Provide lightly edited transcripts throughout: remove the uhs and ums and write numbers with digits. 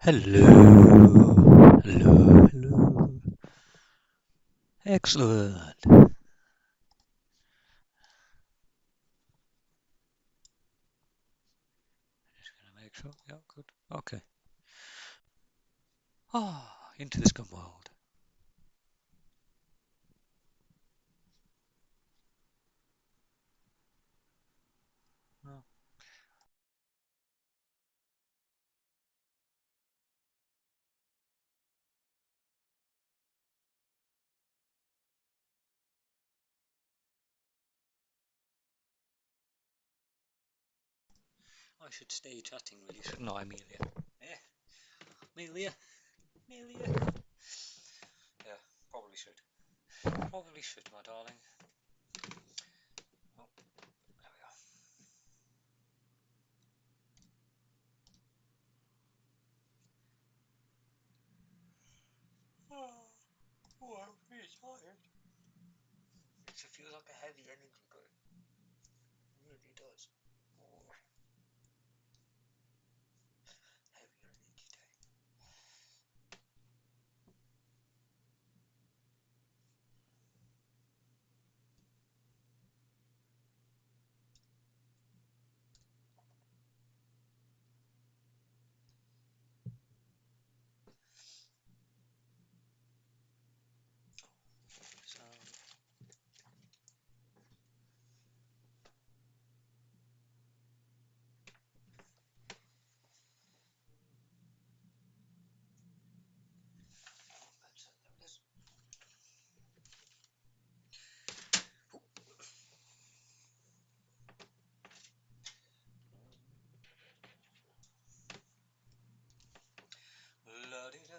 Hello, hello, hello. Excellent. Just gonna make sure. Yeah, good. Okay. Ah, into the scum world. Oh, I should stay chatting really, shouldn't I, Amelia? Eh? Amelia? Amelia? Yeah, probably should. Probably should, my darling. Oh, there we are. Oh, I'm really tired. It feels like a heavy energy, but it really does. Oh, heavy energy day. So, there it is. La-di-da.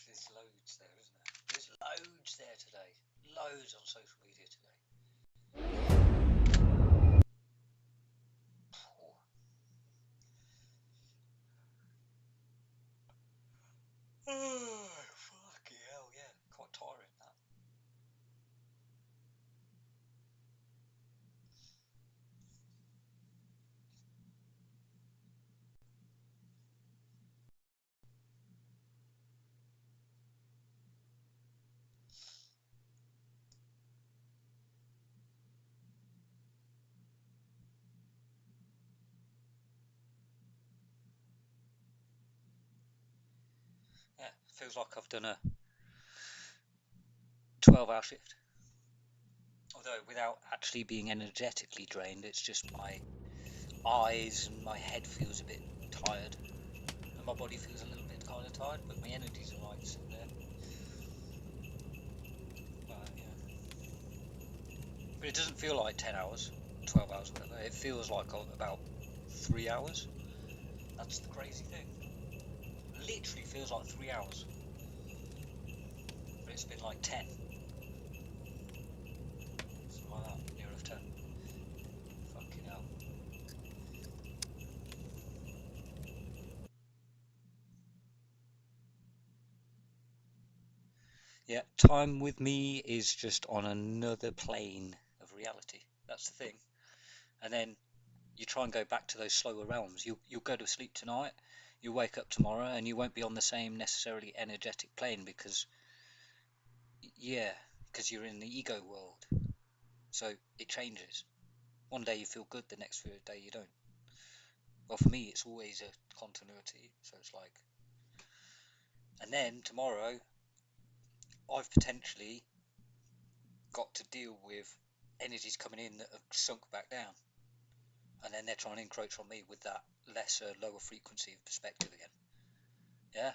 There's loads there, isn't there? There's loads there today. Loads on social media today. Oh, fucking hell, yeah. Quite tiring, that. Yeah, feels like I've done a 12-hour shift. Although without actually being energetically drained, it's just my eyes and my head feels a bit tired. And my body feels a little bit kind of tired, but my energy's alright sitting there. Yeah. But it doesn't feel like 10 hours, 12 hours, whatever. It feels like about 3 hours. That's the crazy thing. Literally feels like 3 hours. But it's been like 10. Something like that. Near enough 10. Fucking hell. Yeah, time with me is just on another plane of reality. That's the thing. And then you try and go back to those slower realms. You'll go to sleep tonight, you'll wake up tomorrow, and you won't be on the same necessarily energetic plane because, yeah, because you're in the ego world. So it changes. One day you feel good, the next day you don't. Well, for me, it's always a continuity. So it's like, and then tomorrow, I've potentially got to deal with energies coming in that have sunk back down. And then they're trying to encroach on me with that lesser, lower frequency of perspective again. Yeah.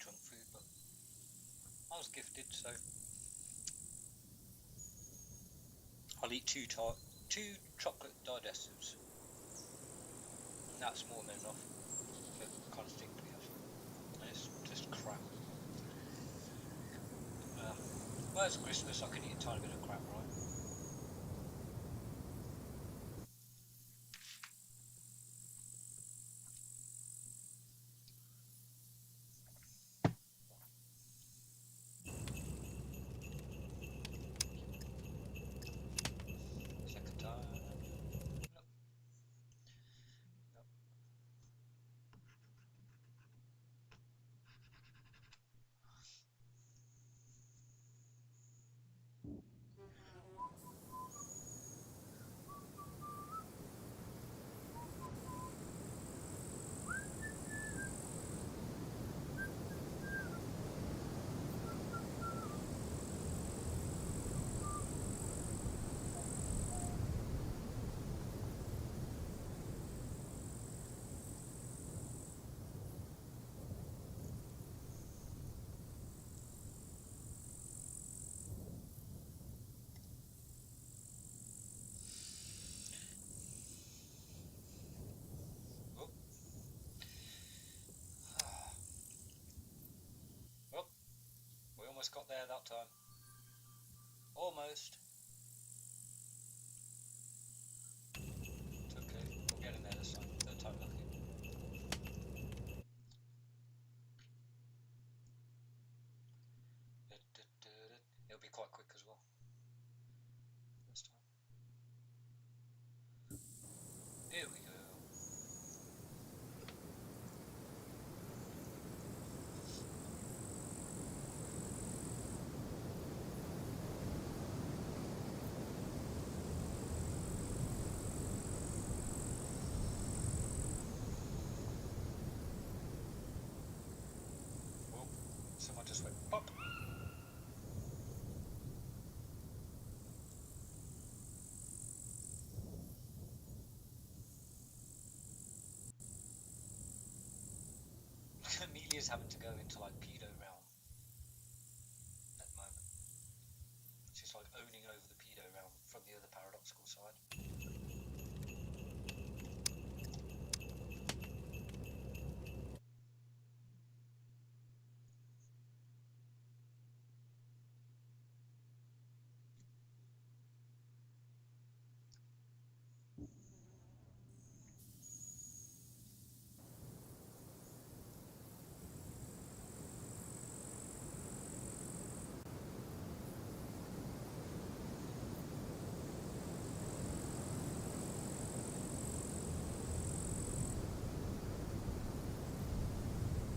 junk food, but I was gifted, so I'll eat two chocolate digestives, and that's more than enough to kind of think we have. And it's just crap. Well, it's Christmas, I can eat a tiny bit of crap, right? Second time. Nope. Nope. Oh. Well, we almost got there that time. Almost. It's okay. We'll get in there this time. Third time lucky. It'll be quite quick as well this time. Here we go. Oh, someone just went pop. Amelia's having to go into like pedo realm at the moment. She's like owning over the pedo realm from the other paradoxical side.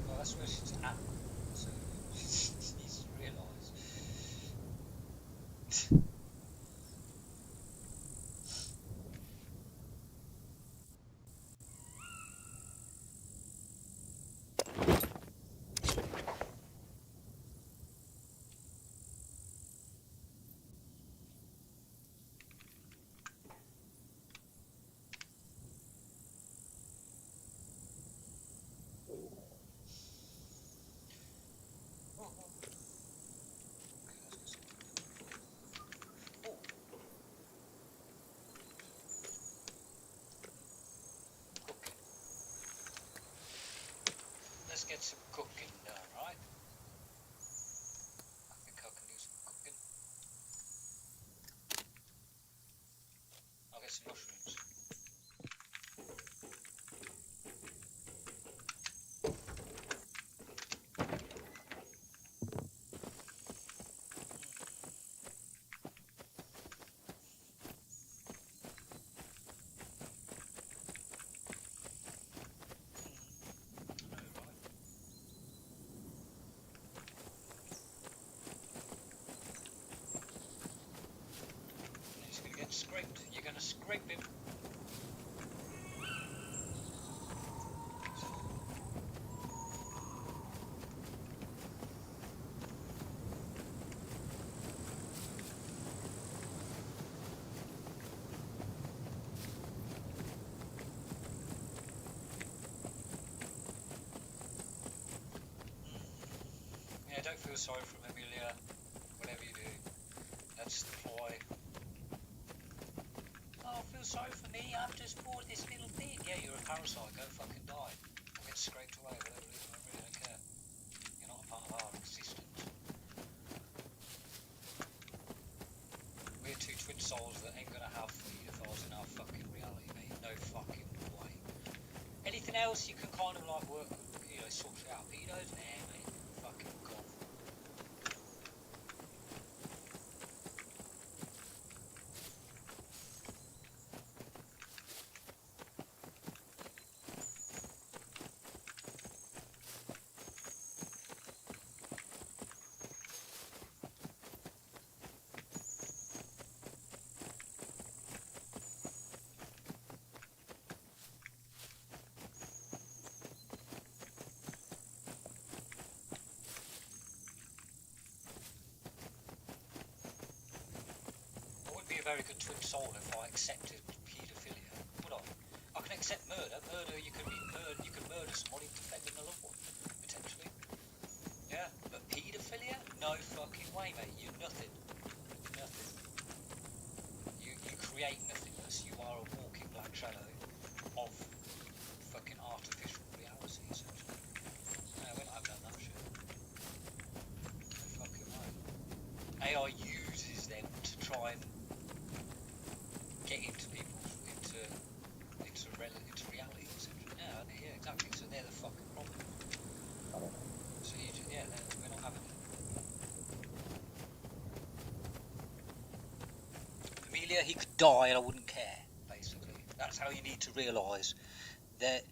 Well, that's where she's at. So she needs to realise. Oh, oh. Okay, let's get some cooking. Cooking done, right? I think I can do some cooking. I'll get some mushrooms. I know, right? Yeah, don't feel sorry for him, Amelia. Whatever you do, that's the ploy. Oh, feel sorry for me. I've just bought this little thing. Yeah, you're a parasite. Go fucking die. Or get scraped away. Whatever it is, I really don't care. You're not a part of our existence. We're two twin souls that ain't gonna have paedophiles in our fucking reality, mate. No fucking way. Anything else you can kind of like work, sort it out. Pedos, nah, mate. Fucking gone. I wouldn't be a very good twin soul if I accepted paedophilia, would I? I can accept murder. Murder, you can murder somebody defending a loved one, potentially. Yeah, but paedophilia? No fucking way, mate. You're nothing. Nothing. You create nothingness. You are a walking black shadow of fucking artificial reality, essentially. No, we're not having that shit. No fucking way. AI uses them to try and get into people's into reality, essentially. Yeah, exactly. So they're the fucking problem. So we're not having it. Amelia, he could die and I wouldn't care. Basically, that's how you need to realise that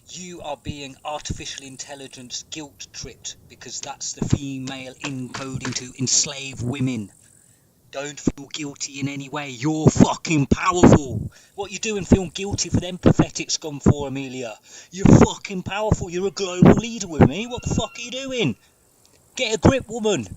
you are being artificial intelligence guilt tripped because that's the female encoding to enslave women. Don't feel guilty in any way. You're fucking powerful. What you doing feeling guilty for them pathetic scum for, Amelia? You're fucking powerful. You're a global leader with me. What the fuck are you doing? Get a grip, woman.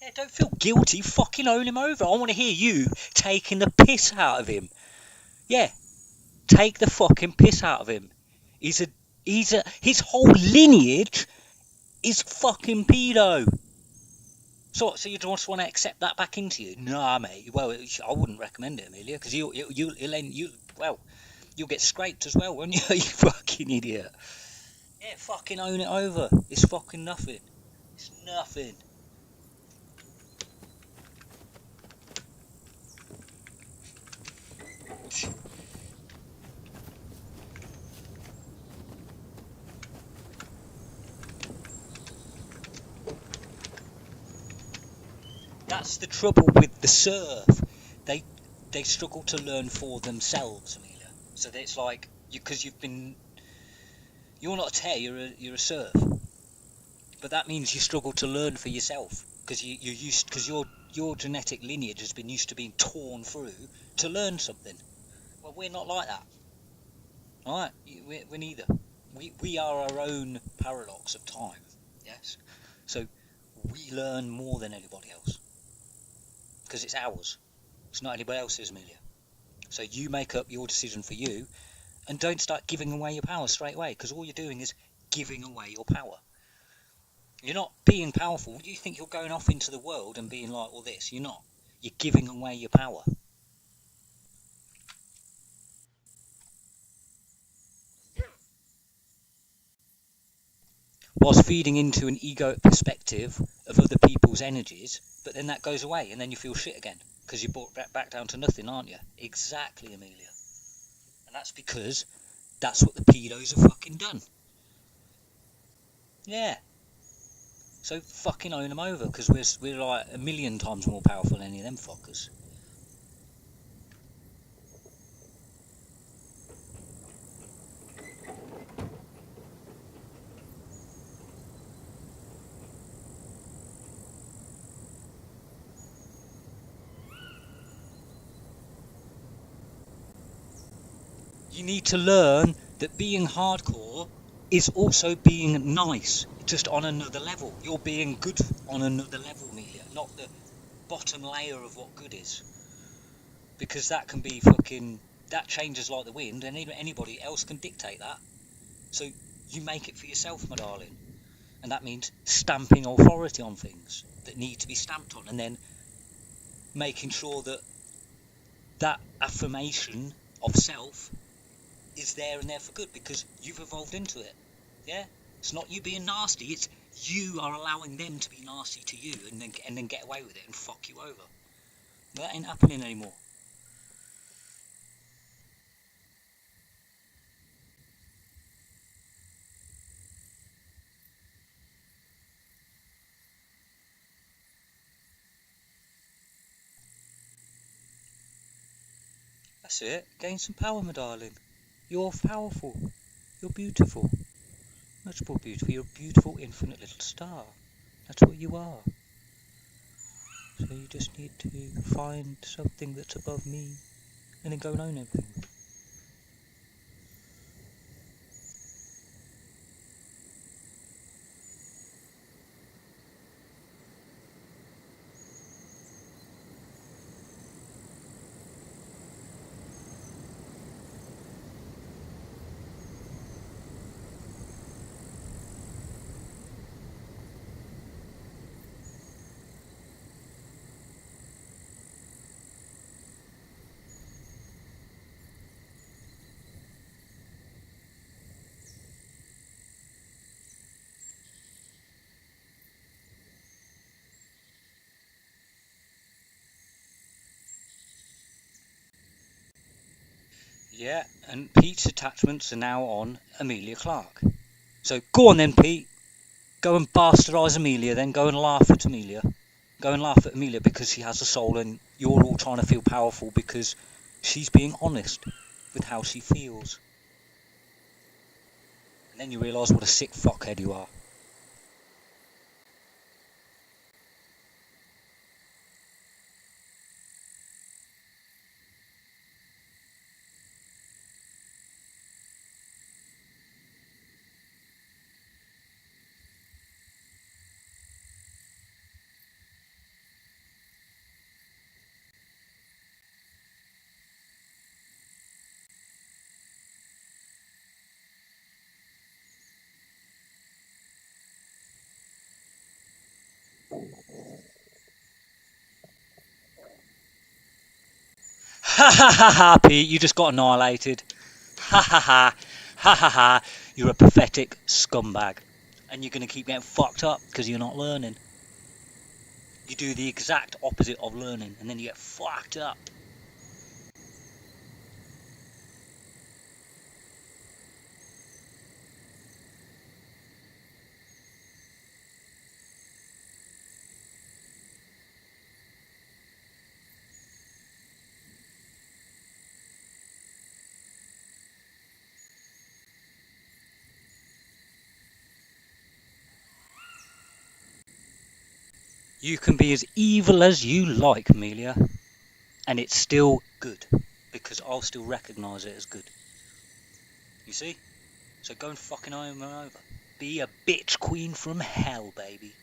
Yeah, don't feel guilty. Fucking own him over. I want to hear you taking the piss out of him. Yeah, take the fucking piss out of him. His whole lineage is fucking pedo. So you just want to accept that back into you? Nah, mate. Well, I wouldn't recommend it, Amelia, because you'll get scraped as well, won't you? You fucking idiot. Yeah, fucking own it over. It's fucking nothing. It's nothing. That's the trouble with the serf. They they struggle to learn for themselves, Amelia. So it's like because you're not a tear, you're a serf. But that means you struggle to learn for yourself because your genetic lineage has been used to being torn through to learn something. Well, we're not like that, all right? We're neither. We are our own paradox of time. Yes. So we learn more than anybody else because it's ours. It's not anybody else's, Amelia. So you make up your decision for you, and don't start giving away your power straight away because all you're doing is giving away your power. You're not being powerful. Do you think you're going off into the world and being like all this? You're not. You're giving away your power. Whilst feeding into an ego perspective of other people's energies, but then that goes away and then you feel shit again because you're brought back down to nothing, aren't you? Exactly, Amelia. And that's because that's what the pedos have fucking done. Yeah. So fucking own them over because we're like a million times more powerful than any of them fuckers. You need to learn that being hardcore is also being nice, just on another level. You're being good on another level, Amelia, not the bottom layer of what good is. Because that can be fucking, that changes like the wind, and anybody else can dictate that. So you make it for yourself, my darling. And that means stamping authority on things that need to be stamped on, and then making sure that that affirmation of self is there and there for good because you've evolved into it. Yeah, it's not you being nasty, it's you are allowing them to be nasty to you, and then get away with it and fuck you over. That ain't happening anymore. That's it. Gain some power, my darling. You're powerful. You're beautiful. Much more beautiful. You're a beautiful, infinite little star. That's what you are. So you just need to find something that's above me and then go and own everything. Yeah, and Pete's attachments are now on Amelia Clark. So go on then, Pete. Go and bastardise Amelia, then go and laugh at Amelia. Go and laugh at Amelia because she has a soul and you're all trying to feel powerful because she's being honest with how she feels. And then you realise what a sick fuckhead you are. Ha ha ha ha, Pete, you just got annihilated. Ha ha ha. Ha ha ha. You're a pathetic scumbag. And you're going to keep getting fucked up because you're not learning. You do the exact opposite of learning and then you get fucked up. You can be as evil as you like, Amelia, and it's still good because I'll still recognise it as good. You see? So go and fucking own her over. Be a bitch queen from hell, baby.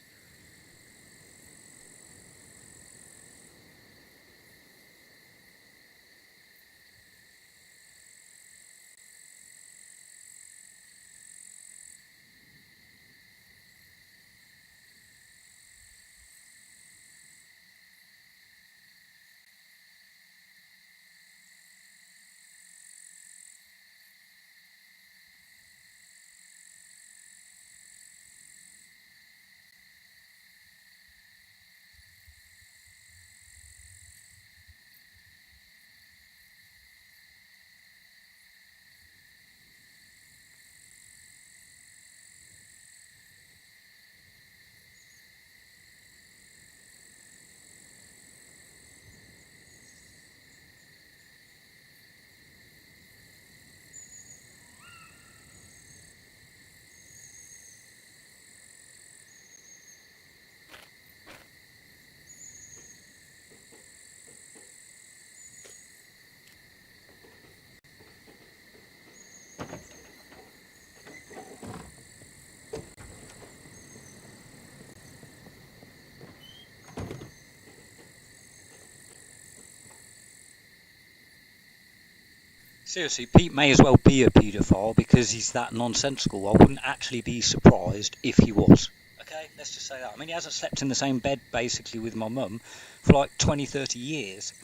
Seriously, Pete may as well be a paedophile because he's that nonsensical. I wouldn't actually be surprised if he was. Okay, let's just say that. I mean, he hasn't slept in the same bed basically with my mum for like 20, 30 years,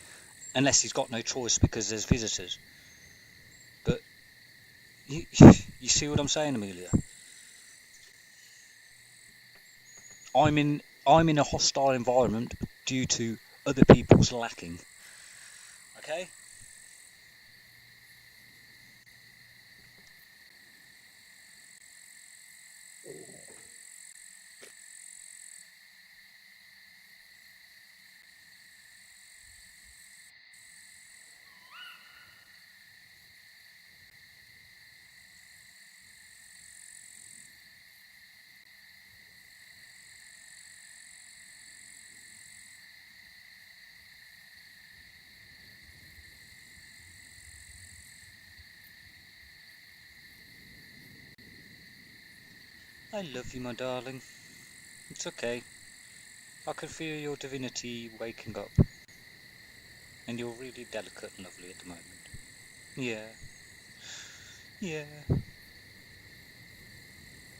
unless he's got no choice because there's visitors. But you, you see what I'm saying, Amelia? I'm in a hostile environment due to other people's lacking. Okay? I love you, my darling. It's okay. I can feel your divinity waking up. And you're really delicate and lovely at the moment. Yeah. Yeah.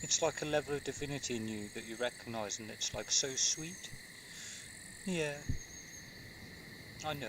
It's like a level of divinity in you that you recognise, and it's like so sweet. Yeah. I know.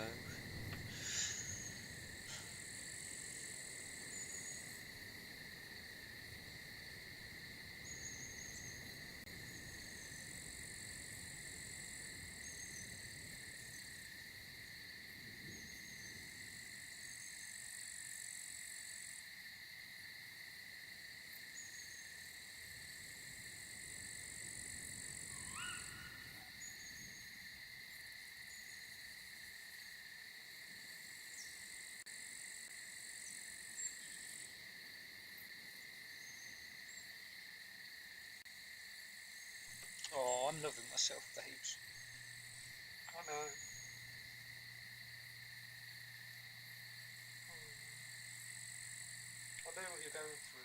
Oh, I'm loving myself, babes. I know. I know what you're going through.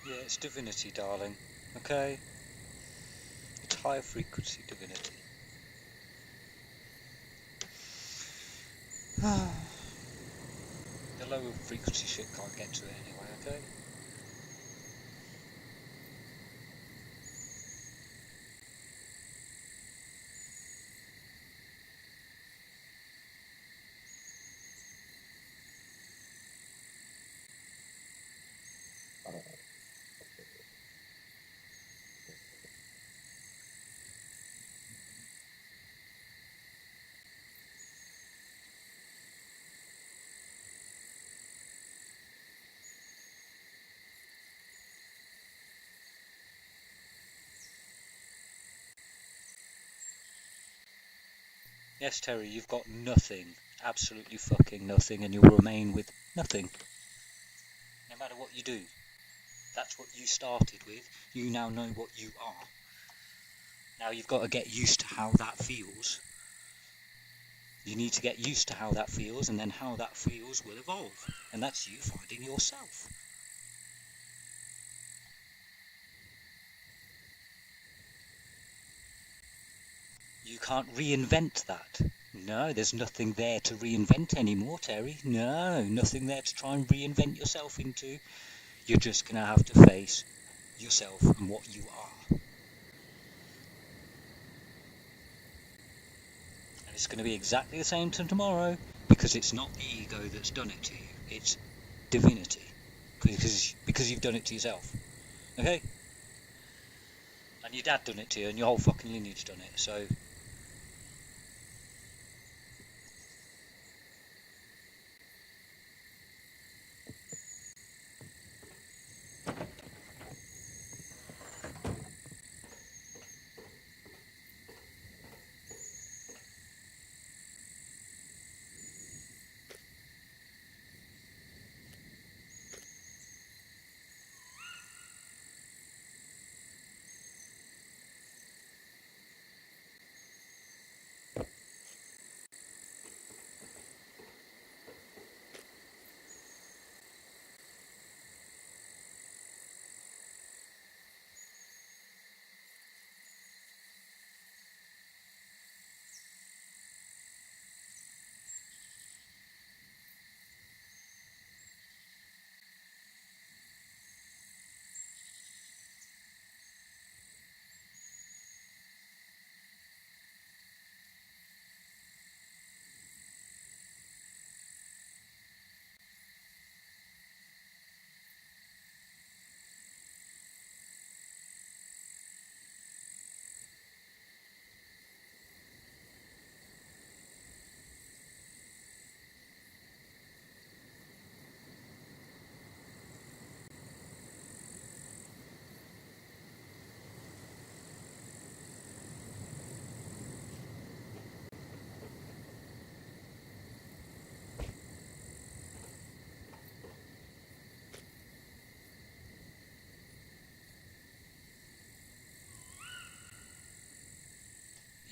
Yeah, it's divinity, darling. Okay? It's higher frequency divinity. The lower frequency shit can't get to it anyway, okay? Yes, Terry, you've got nothing. Absolutely fucking nothing, and you'll remain with nothing. No matter what you do. That's what you started with. You now know what you are. Now you've got to get used to how that feels. You need to get used to how that feels, and then how that feels will evolve. And that's you finding yourself. You can't reinvent that. No, there's nothing there to reinvent anymore, Terry. No, nothing there to try and reinvent yourself into. You're just going to have to face yourself and what you are. And it's going to be exactly the same to tomorrow, because it's not the ego that's done it to you. It's divinity. Because you've done it to yourself. Okay? And your dad done it to you, and your whole fucking lineage done it, so...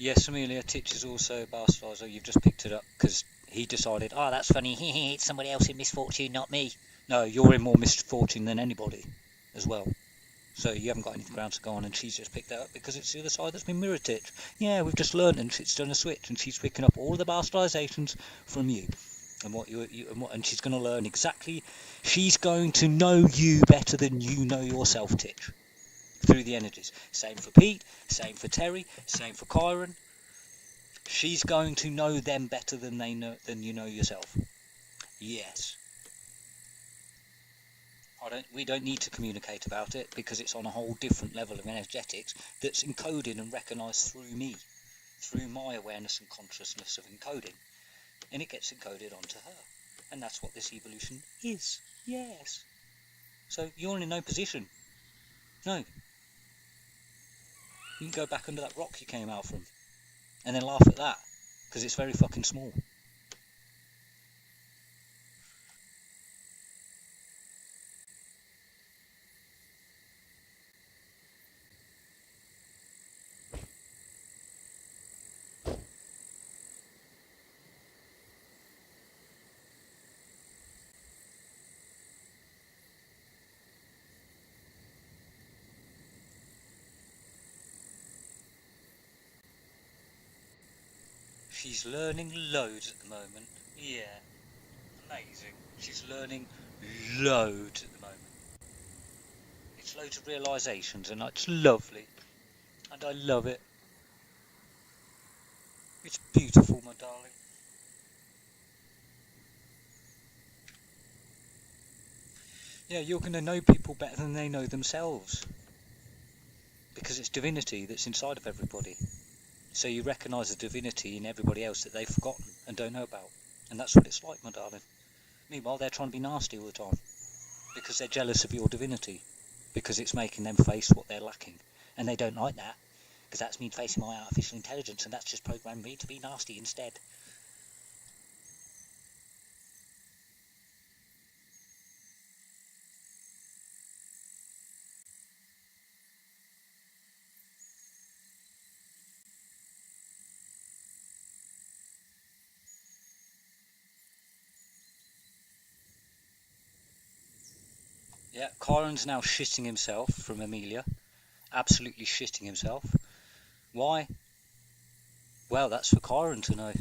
Yes, Amelia, Titch is also bastardiser. You've just picked it up because he decided, oh, that's funny. It's somebody else in misfortune, not me. No, you're in more misfortune than anybody as well. So you haven't got any ground to go on, and she's just picked that up because it's the other side that's been mirror Titch. Yeah, we've just learned, and she's done a switch, and she's picking up all the bastardizations from you. And and she's going to learn exactly. She's going to know you better than you know yourself, Titch, through the energies. Same for Pete, same for Terry, same for Kyron. She's going to know them better than you know yourself. Yes. We don't need to communicate about it because it's on a whole different level of energetics that's encoded and recognised through me, through my awareness and consciousness of encoding. And it gets encoded onto her. And that's what this evolution is. Yes. So you're in no position. No. You can go back under that rock you came out from and then laugh at that because it's very fucking small. She's learning loads at the moment. Yeah. Amazing. She's learning loads at the moment. It's loads of realisations and it's lovely. And I love it. It's beautiful, my darling. Yeah, you're going to know people better than they know themselves. Because it's divinity that's inside of everybody. So you recognise the divinity in everybody else that they've forgotten and don't know about. And that's what it's like, my darling. Meanwhile, they're trying to be nasty all the time. Because they're jealous of your divinity. Because it's making them face what they're lacking. And they don't like that. Because that's me facing my artificial intelligence, and that's just programmed me to be nasty instead. Yeah, Kyron's now shitting himself from Amelia. Absolutely shitting himself. Why? Well, that's for Kyron to know.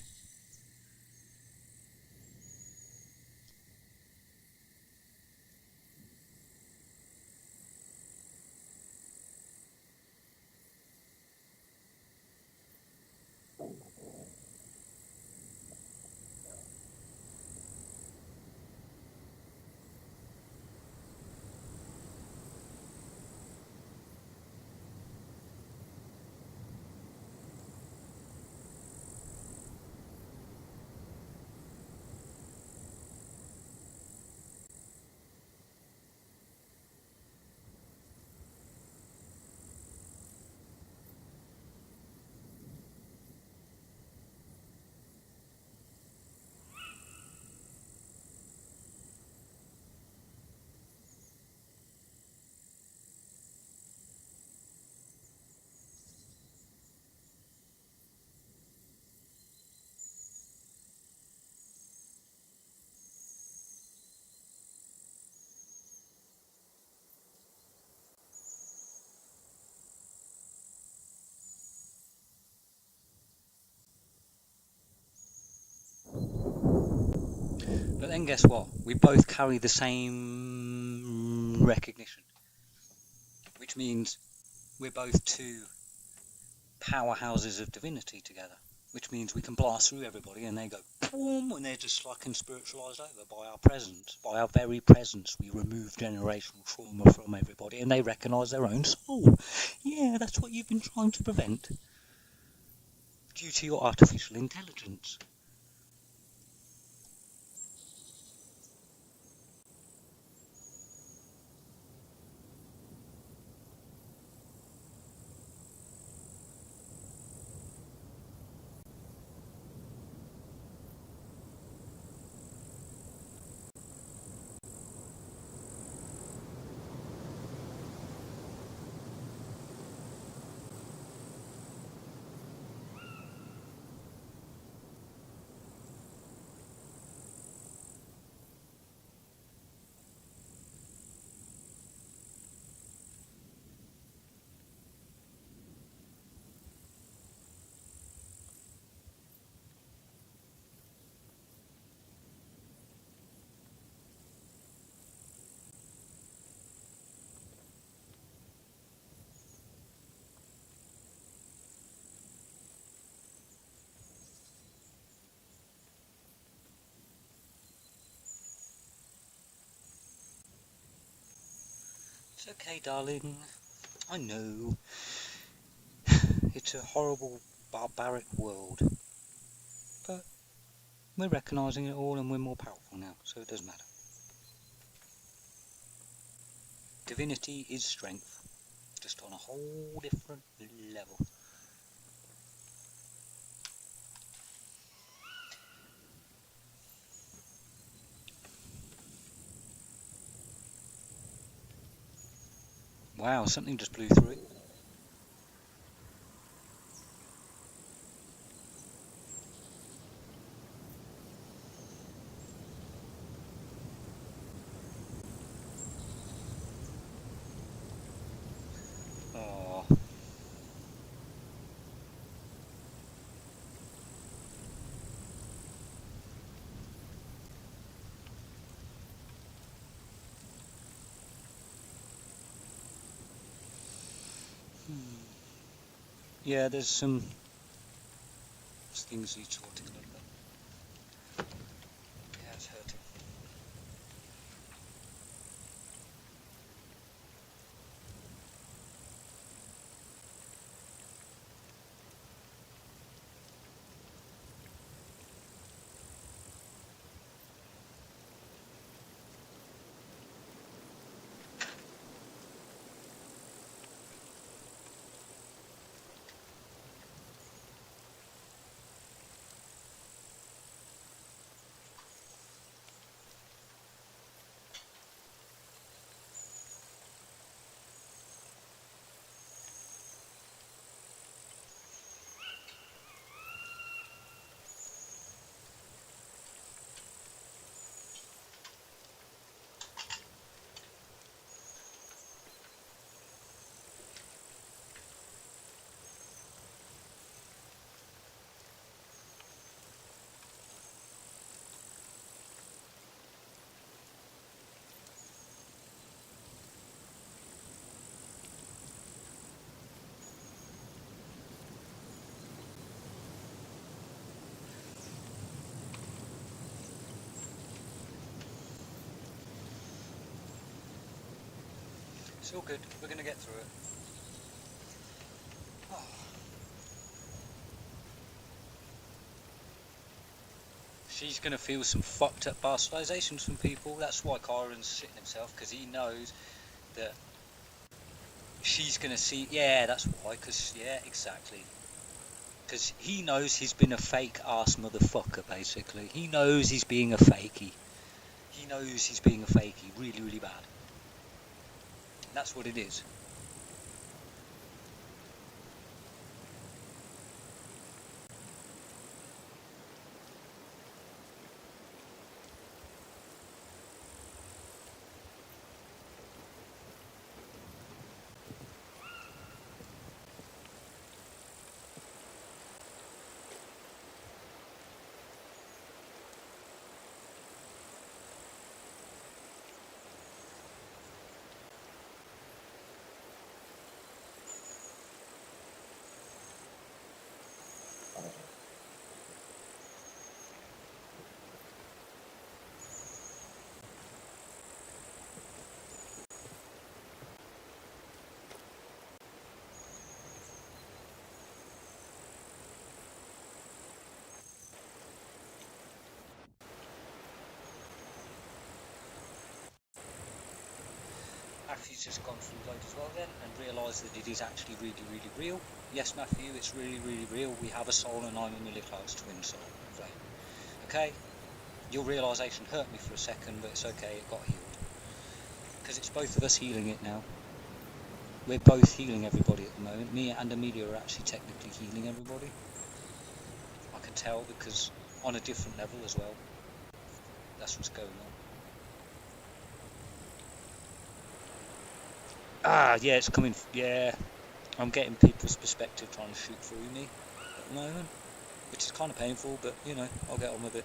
But then guess what? We both carry the same recognition. Which means we're both two powerhouses of divinity together. Which means we can blast through everybody and they go boom, and they're just fucking spiritualised over by our presence. By our very presence, we remove generational trauma from everybody and they recognise their own soul. Yeah, that's what you've been trying to prevent due to your artificial intelligence. It's okay, darling. I know. It's a horrible, barbaric world. But we're recognising it all and we're more powerful now, so it doesn't matter. Divinity is strength, just on a whole different level. Wow, something just blew through it. Oh, yeah, there's some things he's sorting a little bit. Yeah, it's hurting. It's all good. We're going to get through it. Oh. She's going to feel some fucked up bastardizations from people. That's why Kyron's sitting himself, because he knows that she's going to see. Yeah, that's why. Because, yeah, exactly. Because he knows he's been a fake ass motherfucker, basically. He knows he's being a fakey. He knows he's being a fakey really, really bad. And that's what it is. Matthew's just gone through load as well then and realised that it is actually really, really real. Yes, Matthew, it's really, really real. We have a soul and I'm a militarised twin soul. Flame. Okay? Your realisation hurt me for a second, but it's okay, it got healed. Because it's both of us healing it now. We're both healing everybody at the moment. Me and Amelia are actually technically healing everybody. I can tell because on a different level as well. That's what's going on. Ah, yeah, it's coming. Yeah, I'm getting people's perspective trying to shoot through me at the moment, which is kind of painful, but you know, I'll get on with it.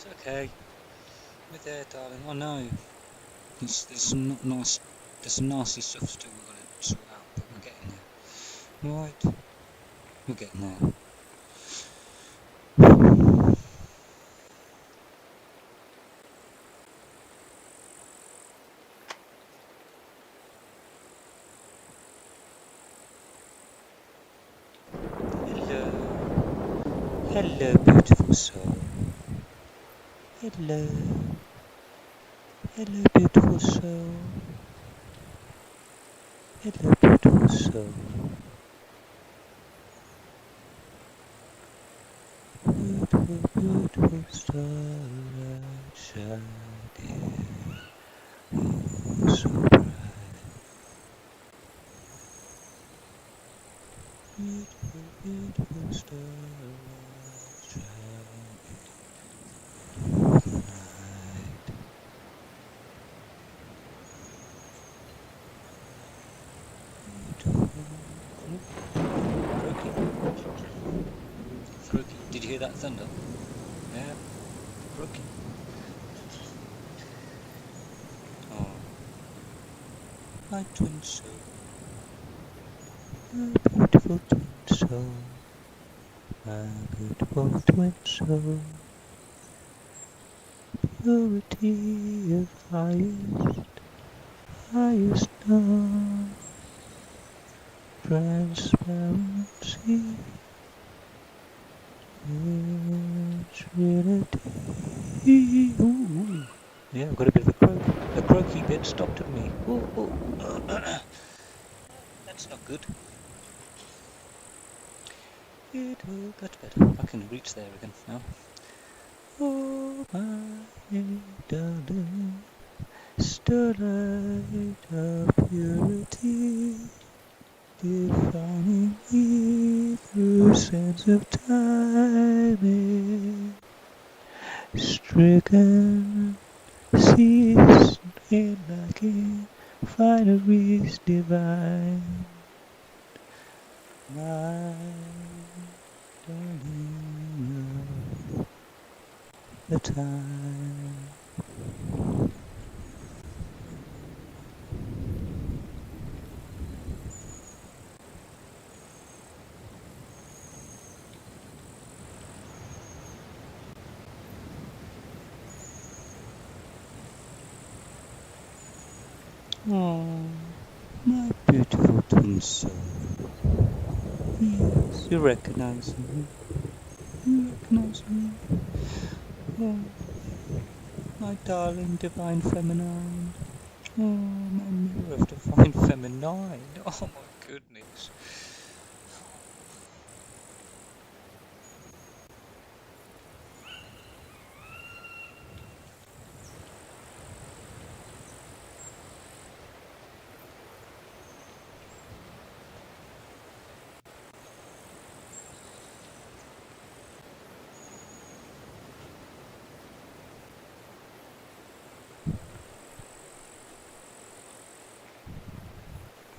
It's okay. We're there, darling. I know. There's some not nice. There's some nasty stuff still we've got to sort out, but we're getting there. Right. We're getting there. Hello. Hello, beautiful soul. Hello. Hello, beautiful soul. Hello, beautiful soul. Beautiful, beautiful starlight shining. Oh, so bright. Beautiful, beautiful starlight shining through the night. Beautiful. Throaky. Did you hear that thunder? Yeah. Throaky. Oh. My twin soul. My beautiful twin soul. My beautiful twin soul. Purity of highest love. Transparency. Trinity. Ooh. Yeah, I've got a bit of a croak. The croaky bit stopped at me. Ooh, ooh. That's not good. That's better. I can reach there again now. Oh, my darling, starlight of purity, defining me through sense of timing, stricken, ceased in lacking, fineries divine, my darling of the time. Oh, my beautiful twin soul. Yes, you recognize me. You recognize me. Oh, my darling divine feminine. Oh, my mirror of divine feminine. Oh my goodness.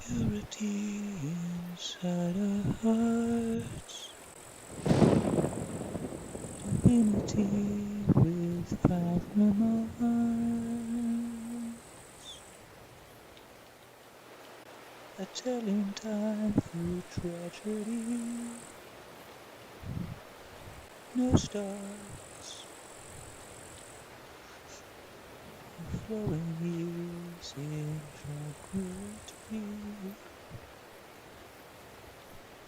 Purity inside our hearts. Divinity with fathom eyes. A telling time through tragedy. No stars. Flowing years in tranquility.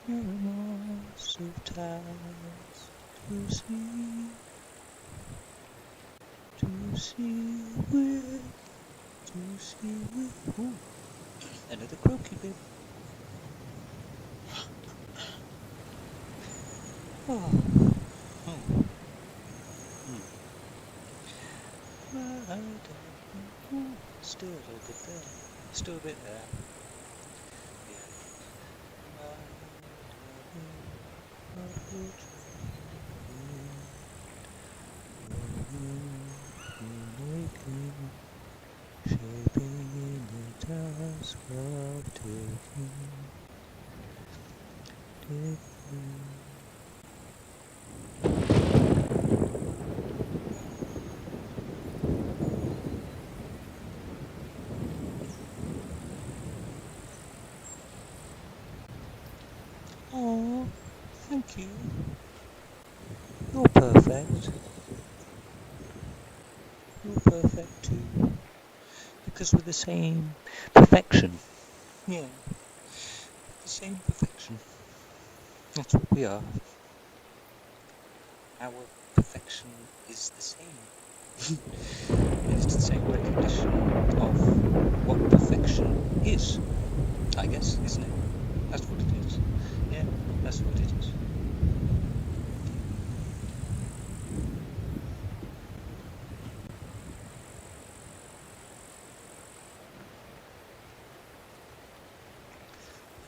No remorse of ties to see with, ooh, another croaky bit. Oh, oh, my darling, ooh, still a little bit there, still a bit there, yeah, my darling, of your making, shaping in the task of taking. You're perfect too. Because we're the same perfection. Yeah, the same perfection. That's what we are. Our perfection is the same. It's the same recognition of what perfection is, I guess, isn't it? That's what it is. Yeah, that's what it is.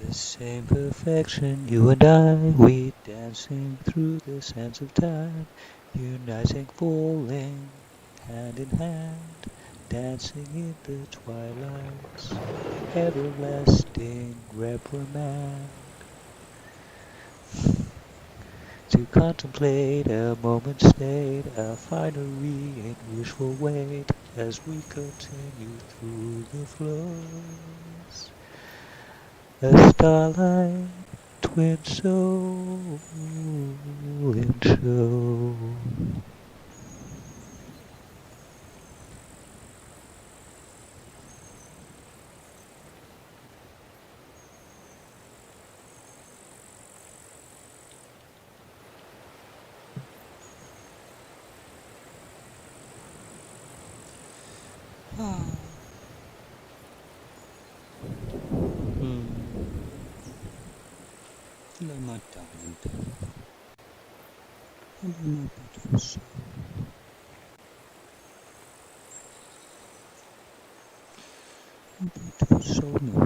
The same perfection, you and I, we dancing through the sands of time, uniting, falling, hand in hand, dancing in the twilight's everlasting reprimand. To contemplate a moment state, a finery in wishful wait, as we continue through the flows. A starlight twin soul in show. Ah. Hello, my darling dove. Hello, my beautiful soul. My beautiful soul, no.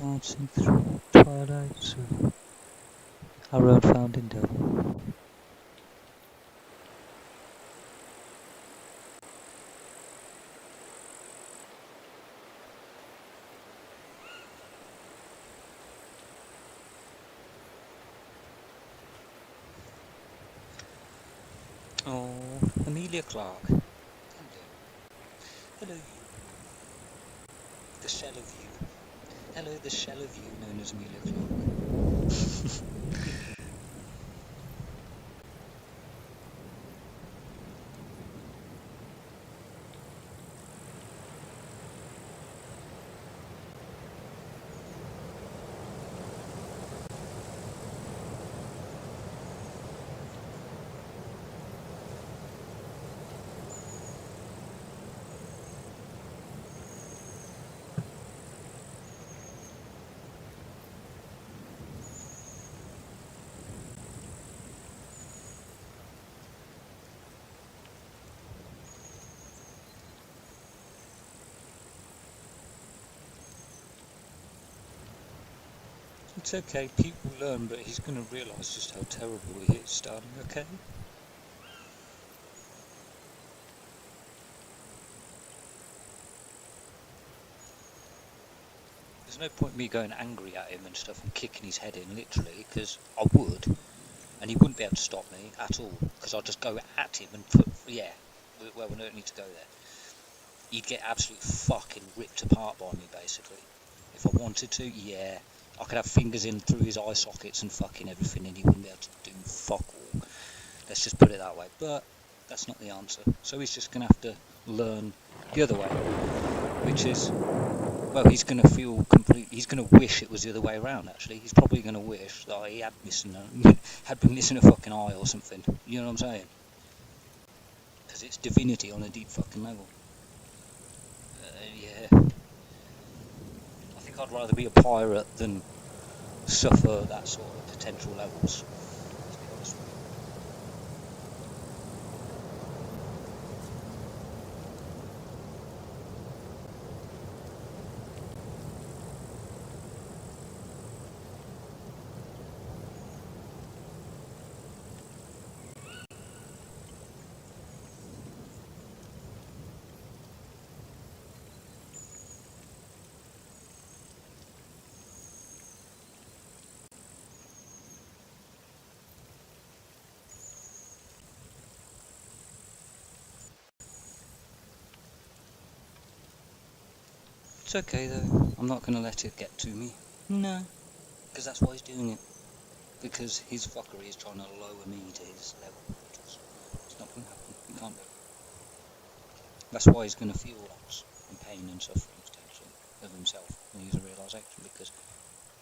Dancing through twilights of our own fountain dove. Oh, Amelia Clark. Hello. Hello, you. The shell of you. Hello, the shell of you known as Amelia Clark. It's okay, people learn, but he's going to realise just how terrible he is starting, okay? There's no point me going angry at him and stuff and kicking his head in, literally, because I would, and he wouldn't be able to stop me at all, because I'd just go at him and put, yeah, well, we don't need to go there. He'd get absolutely fucking ripped apart by me, basically. If I wanted to, yeah. I could have fingers in through his eye sockets and fucking everything, and he wouldn't be able to do fuck all. Let's just put it that way. But that's not the answer. So he's just going to have to learn the other way, which is, well, he's going to feel complete. He's going to wish it was the other way around. Actually, he's probably going to wish that he had had been missing a fucking eye or something. You know what I'm saying? Because it's divinity on a deep fucking level. Yeah. I think I'd rather be a pirate than suffer that sort of potential levels. Let's be honest with you. It's okay though. I'm not going to let it get to me. No. Because that's why he's doing it. Because his fuckery is trying to lower me to his level. It's not going to happen. That's why he's going to feel loss and pain and suffering potentially of himself when he's a realisation, because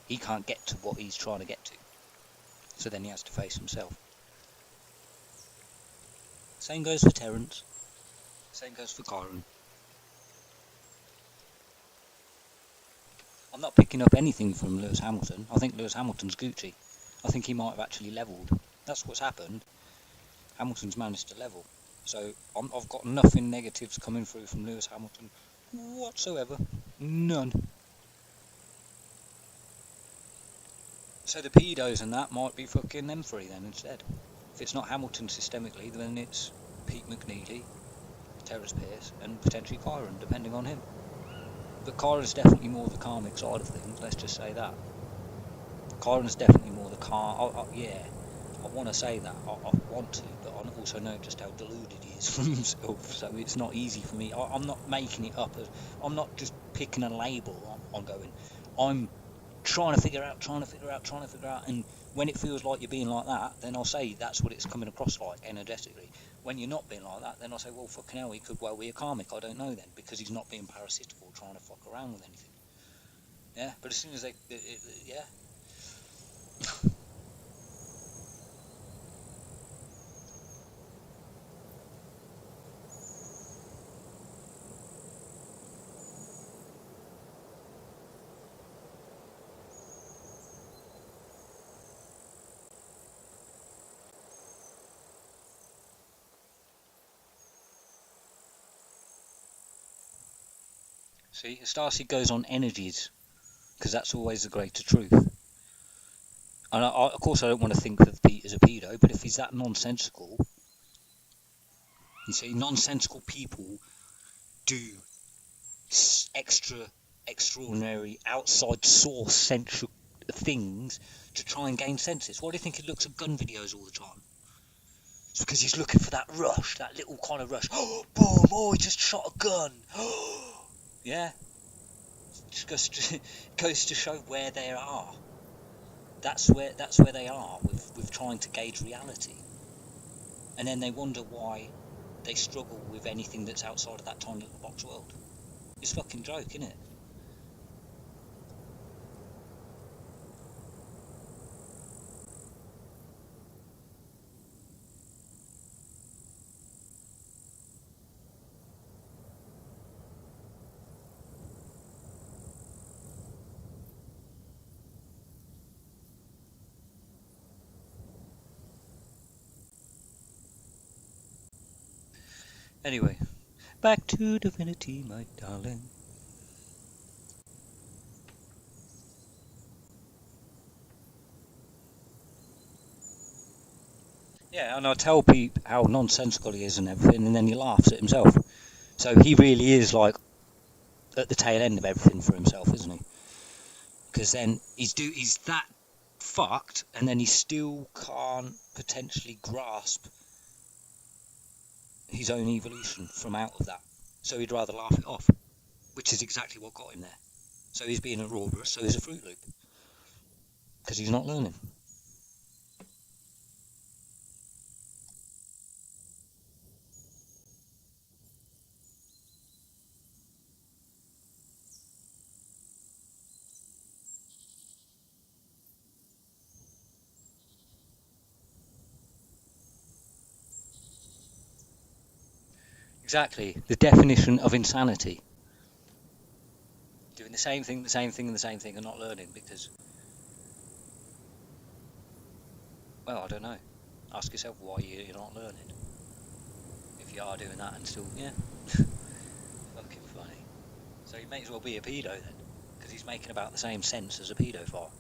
he can't get to what he's trying to get to. So then he has to face himself. Same goes for Terence. Same goes for Kyron. I'm not picking up anything from Lewis Hamilton. I think Lewis Hamilton's Gucci. I think he might have actually levelled. That's what's happened. Hamilton's managed to level. So I've got nothing negatives coming through from Lewis Hamilton whatsoever. None. So the pedos and that might be fucking them three then instead. If it's not Hamilton systemically, then it's Pete McNeely, Terence Pierce, and potentially Kyron, depending on him. But Kyron's definitely more the karmic side of things, let's just say that. Kyron's definitely more the yeah, I want to say that, I want to, but I also know just how deluded he is from himself, so it's not easy for me. I'm not making it up, I'm not just picking a label on going, I'm trying to figure out, and when it feels like you're being like that, then I'll say that's what it's coming across like energetically. When you're not being like that, then I'll say, well, fucking hell, he could well be a karmic, I don't know then, because he's not being parasitical, trying to fuck around with anything. Yeah, but as soon as yeah. See, Starseed goes on energies, because that's always the greater truth. And of course, I don't want to think of Pete as a pedo, but if he's that nonsensical, you see, nonsensical people do extraordinary, outside source central things to try and gain senses. Why do you think he looks at gun videos all the time? It's because he's looking for that rush, that little kind of rush. Oh, boom! Oh, he just shot a gun. Yeah, just goes to show where they are. That's where they are with trying to gauge reality, and then they wonder why they struggle with anything that's outside of that tiny little box world. It's a fucking joke, isn't it? Anyway, back to divinity, my darling. Yeah, and I tell Pete how nonsensical he is and everything, and then he laughs at himself. So he really is like at the tail end of everything for himself, isn't he? Because then he's that fucked, and then he still can't potentially grasp his own evolution from out of that. So he'd rather laugh it off, which is exactly what got him there. So he's being a Ouroboros, so he's a Fruit Loop, because he's not learning. Exactly, the definition of insanity. Doing the same thing, and not learning because, well, I don't know. Ask yourself why you're not learning. If you are doing that and still, yeah, fucking funny. So he may as well be a pedo then, because he's making about the same sense as a paedophile.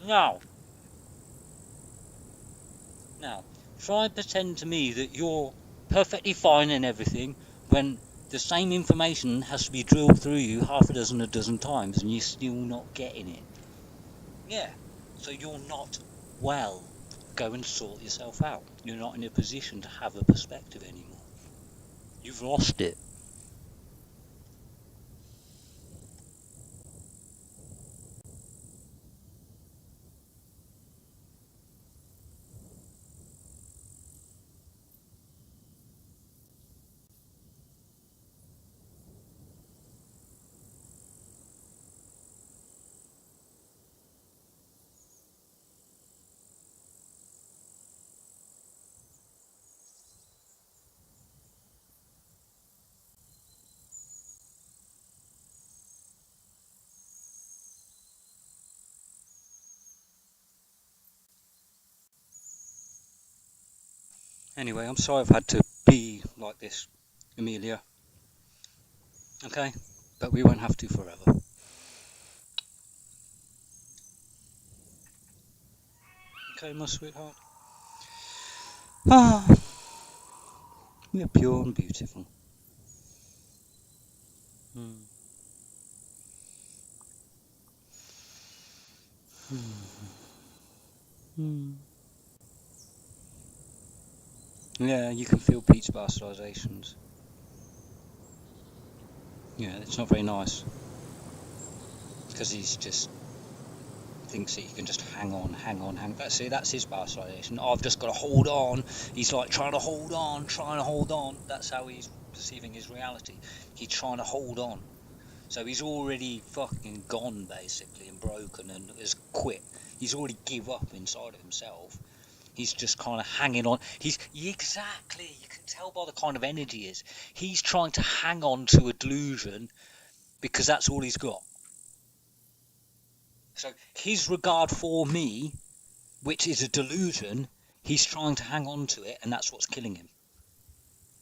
Now, now, try and pretend to me that you're perfectly fine and everything when the same information has to be drilled through you half a dozen times and you're still not getting it. Yeah, so you're not well. Go and sort yourself out. You're not in a position to have a perspective anymore. You've lost it. Anyway, I'm sorry I've had to be like this, Amelia. Okay? But we won't have to forever. Okay, my sweetheart? Ah, we're pure and beautiful. Hmm. Hmm. Yeah, you can feel Pete's bastardizations. Yeah, it's not very nice. Because he's just thinks that he can just hang on, hang on, hang. That's his bastardization. I've just got to hold on. He's like trying to hold on, trying to hold on. That's how he's perceiving his reality. He's trying to hold on. So he's already fucking gone basically and broken and has quit. He's already give up inside of himself. He's just kind of hanging on. He's exactly. You can tell by the kind of energy he is. He's trying to hang on to a delusion because that's all he's got. So his regard for me, which is a delusion, he's trying to hang on to it, and that's what's killing him.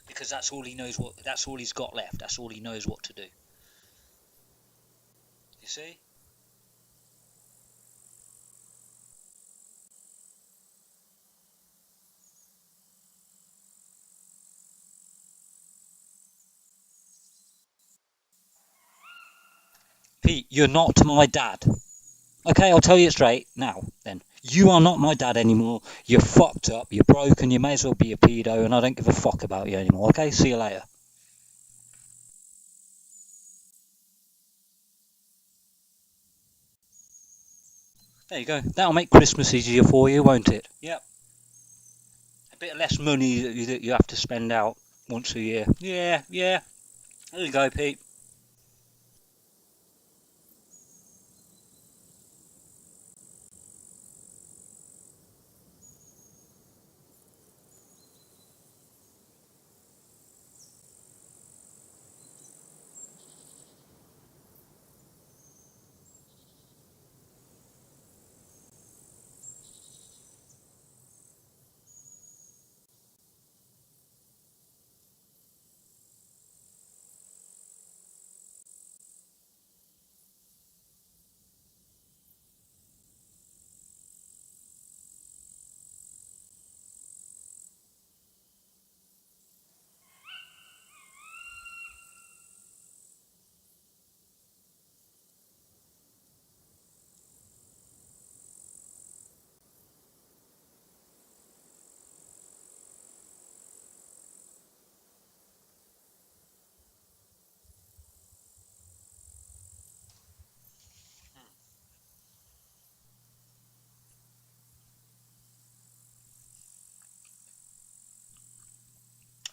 Because that's all he knows. That's all he's got left. That's all he knows what to do. You see? Pete, you're not my dad. Okay, I'll tell you it straight now. Then you are not my dad anymore. You're fucked up. You're broken. You may as well be a pedo, and I don't give a fuck about you anymore. Okay, see you later. There you go. That'll make Christmas easier for you, won't it? Yep. A bit less money that you have to spend out once a year. Yeah, yeah. There you go, Pete.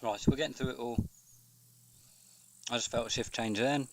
Right, so we're getting through it all. I just felt a shift change then.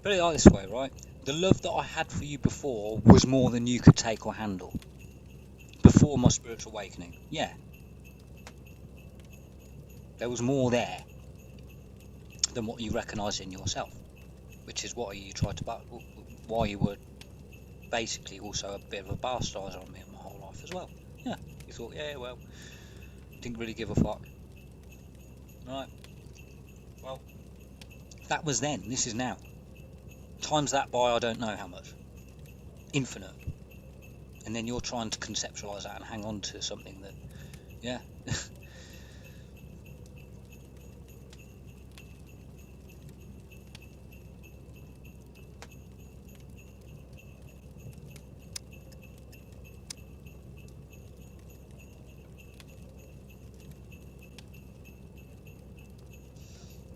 Put it like this way, right? The love that I had for you before was more than you could take or handle. Before my spiritual awakening. Yeah, there was more there than what you recognised in yourself. Which is why you tried to, why you were basically also a bit of a bastardiser on me my whole life as well. Yeah, you thought, yeah, well, didn't really give a fuck. Right, well, that was then, this is now. Times that by I don't know how much. Infinite. And then you're trying to conceptualise that and hang on to something that, yeah.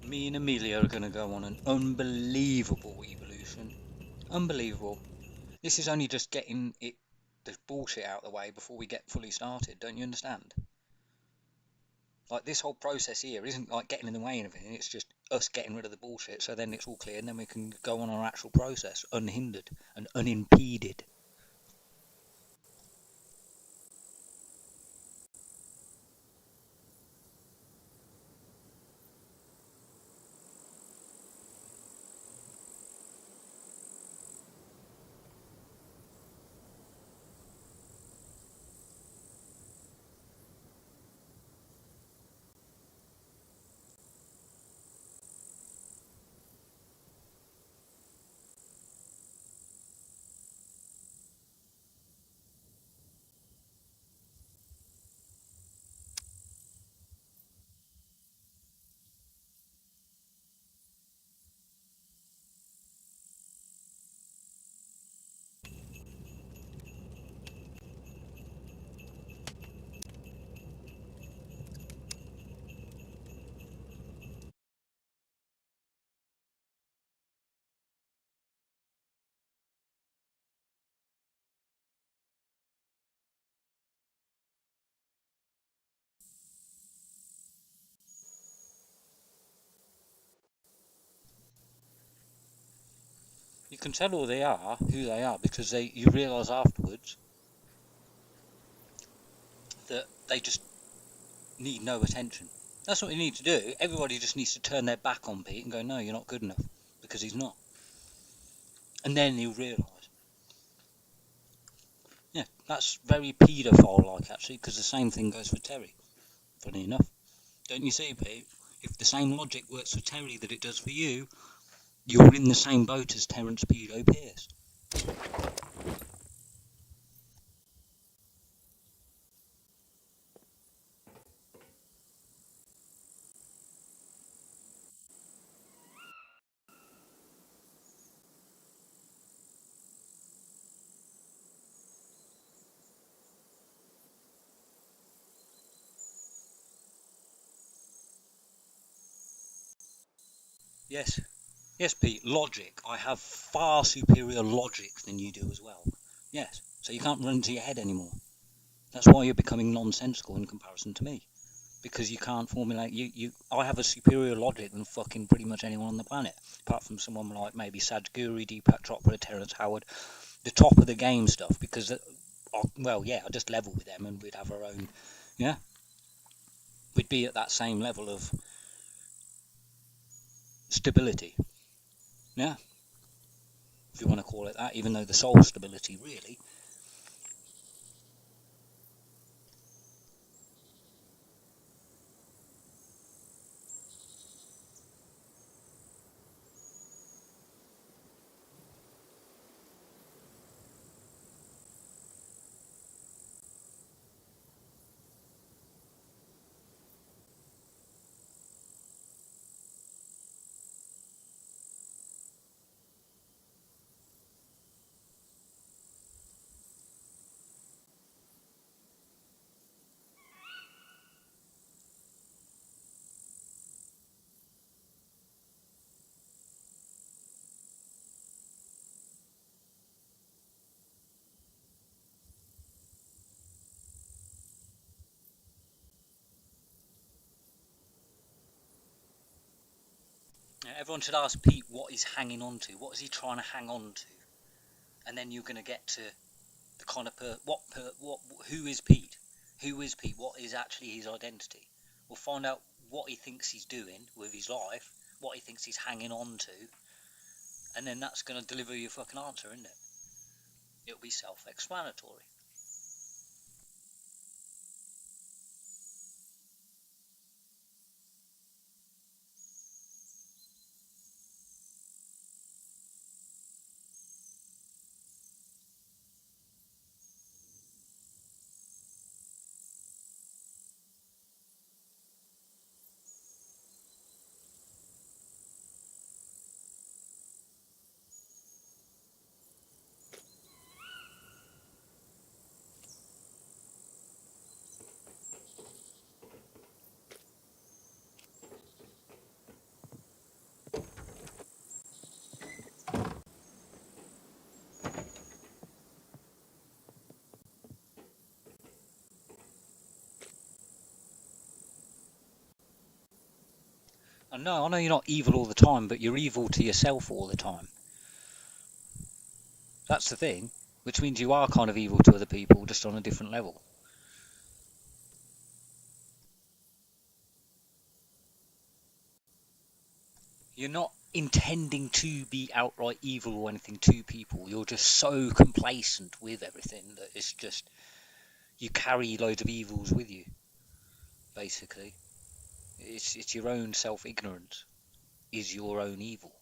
Me and Amelia are going to go on an unbelievable evolution. Unbelievable. This is only just getting the bullshit out of the way before we get fully started, don't you understand? Like, this whole process here isn't like getting in the way of anything, it's just us getting rid of the bullshit, so then it's all clear, and then we can go on our actual process unhindered and unimpeded. You can tell who they are, because you realise afterwards that they just need no attention. That's what you need to do. Everybody just needs to turn their back on Pete and go, no, you're not good enough, because he's not. And then you'll realise. Yeah, that's very paedophile-like, actually, because the same thing goes for Terry, funny enough. Don't you see, Pete? If the same logic works for Terry that it does for you, you're in the same boat as Terence Pedo Pierce. Yes, yes, Pete, logic. I have far superior logic than you do as well. Yes, so you can't run to your head anymore. That's why you're becoming nonsensical in comparison to me. Because you can't formulate, I have a superior logic than fucking pretty much anyone on the planet. Apart from someone like maybe Sadhguru, Deepak Chopra, Terence Howard, the top of the game stuff, because, well, yeah, I just level with them and we'd have our own, yeah, we'd be at that same level of stability, yeah, if you want to call it that, even though the soul stability, really. everyone should ask Pete what he's hanging on to. What is he trying to hang on to? And then you're going to get to the kind of who is Pete? Who is Pete? What is actually his identity? We'll find out what he thinks he's doing with his life, what he thinks he's hanging on to, and then that's going to deliver your fucking answer, isn't it? It'll be self-explanatory. And no, I know you're not evil all the time, but you're evil to yourself all the time. That's the thing, which means you are kind of evil to other people, just on a different level. You're not intending to be outright evil or anything to people. You're just so complacent with everything that it's just, you carry loads of evils with you, basically. It's your own self-ignorance is your own evil.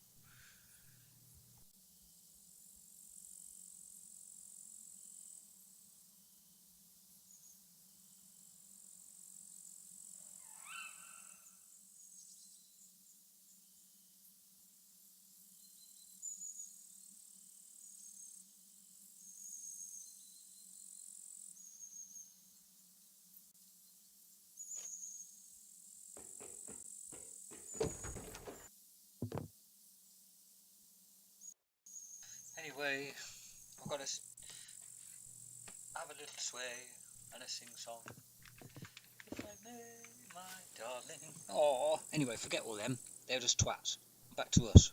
Anyway, I've got to have a little sway and a sing-song. If I may, my darling. Oh, anyway, forget all them. They're just twats. Back to us.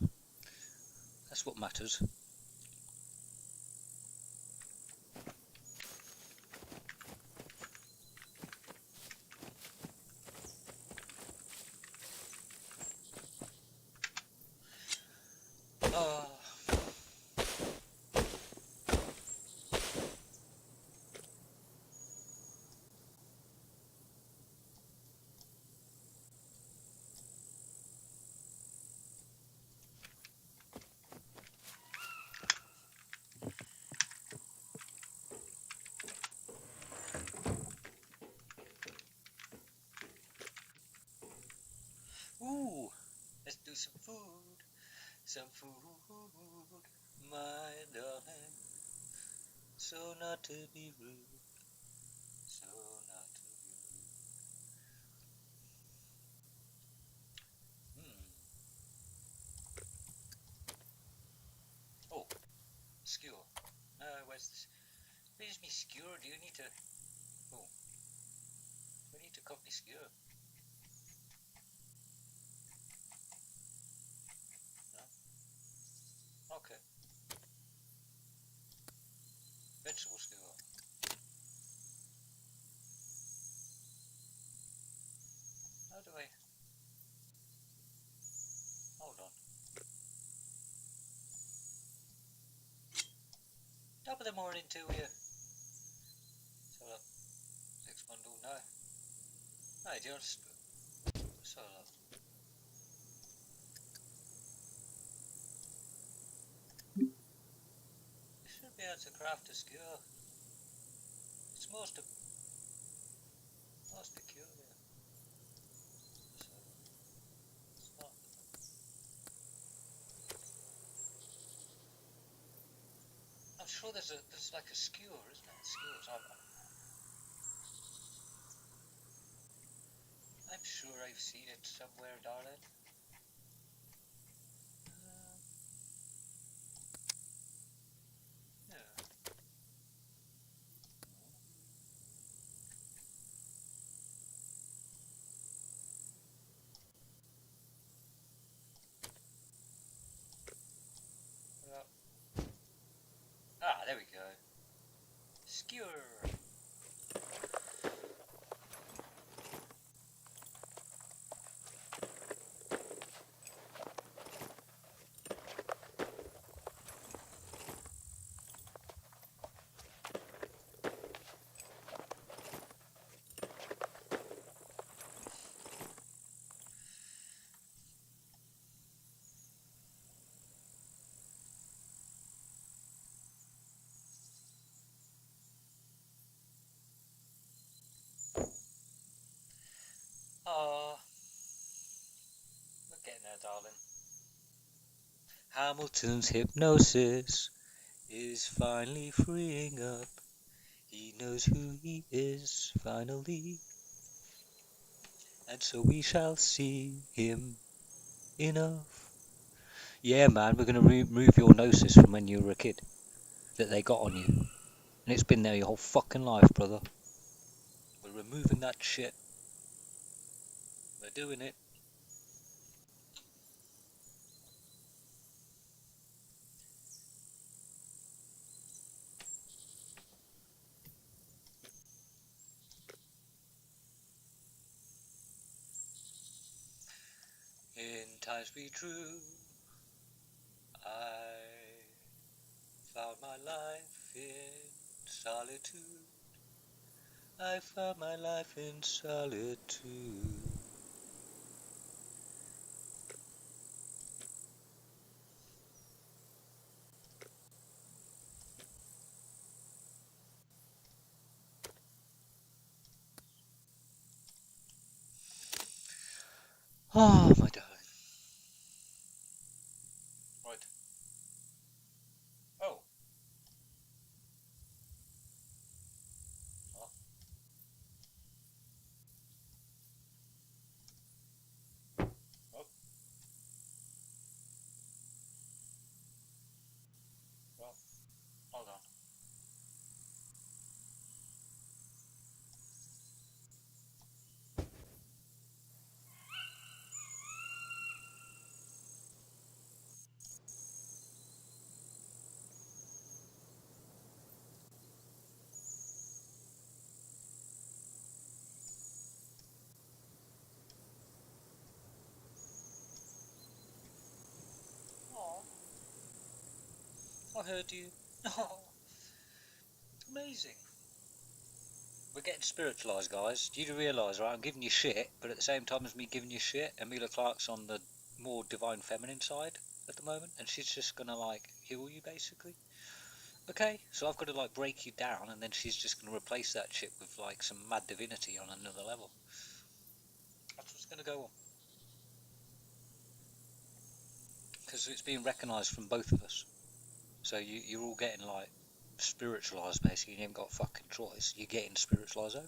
That's what matters. Oh. Ooh, let's do some food. Some food, my darling. So not to be rude. So not to be rude. Oh, skewer. No, where's this? Where's me skewer? Do you need to? Oh, we need to cut me skewer. No? Okay. Vegetable skewer. How do I? Hold on. Top of the morning to you. So look, next bundle. No. No, just. So look. You should be able to craft a skewer. It's most peculiar. So it's not. I'm sure there's like a skewer, isn't there? Skewers. I'm sure I've seen it somewhere, darling. Yeah. there we go. Skewer. Ah, we're getting there, darling. Hamilton's hypnosis is finally freeing up. He knows who he is, finally. And so we shall see him enough. Yeah, man, we're going to remove your gnosis from when you were a kid that they got on you. And it's been there your whole fucking life, brother. We're removing that shit. We're doing it. In times be true, I found my life in solitude. I found my life in solitude. Oh, my darling. Right. Oh. Oh. Oh. Well, hold on. Oh, I heard you. Oh, amazing. We're getting spiritualised, guys. Do you realise, right? I'm giving you shit, but at the same time as me giving you shit, Emilia Clarke's on the more divine feminine side at the moment, and she's just gonna like heal you basically. Okay, so I've got to like break you down, and then she's just gonna replace that shit with like some mad divinity on another level. That's what's gonna go on because it's being recognised from both of us. So you're all getting like spiritualised basically. You haven't got a fucking choice. You're getting spiritualised over.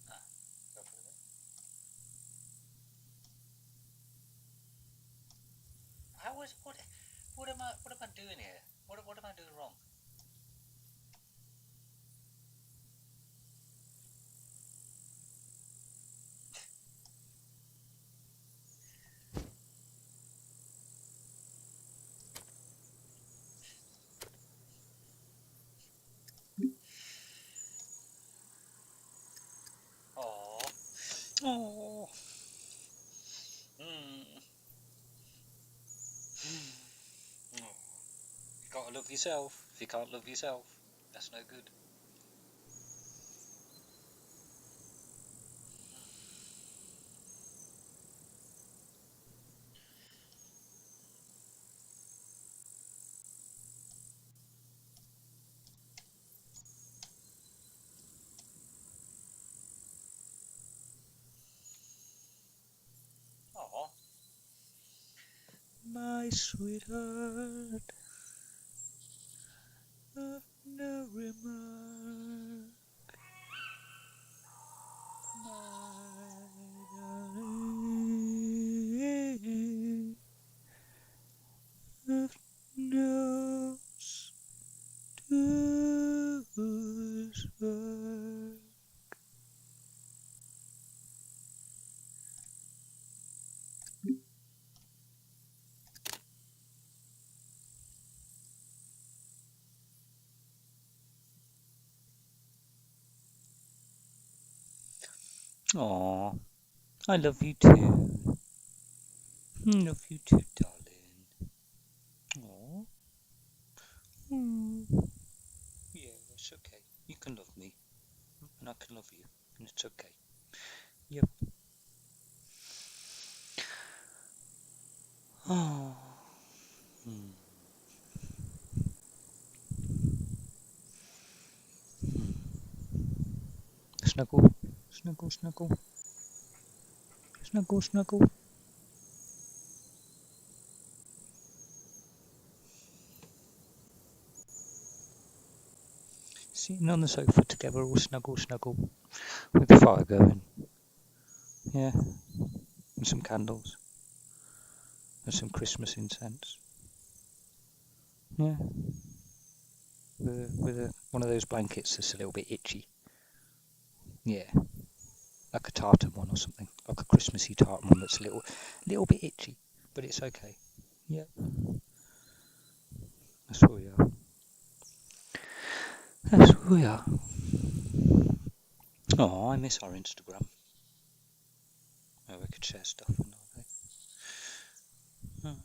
Ah, go for it. How is what? What am I doing here? What am I doing wrong? Oh, oh. Mm. Oh. You gotta love yourself. If you can't love yourself, that's no good. Oh, my sweetheart of no remark, Aw, I love you too. Love you too, darling. Aw. Mm. Yeah, it's okay. You can love me, and I can love you, and it's okay. Yep. Oh. Mm. Snuggle, snuggle, snuggle, snuggle, snuggle. Sitting on the sofa together, all snuggle, snuggle, with the fire going. Yeah, and some candles, and some Christmas incense. Yeah, with one of those blankets that's a little bit itchy. Yeah, like a tartan one or something, like a Christmassy tartan one that's a little bit itchy, but it's okay. Yeah, that's what we are. That's what we are. Oh, I miss our Instagram. Oh, we could share stuff and all that. Oh.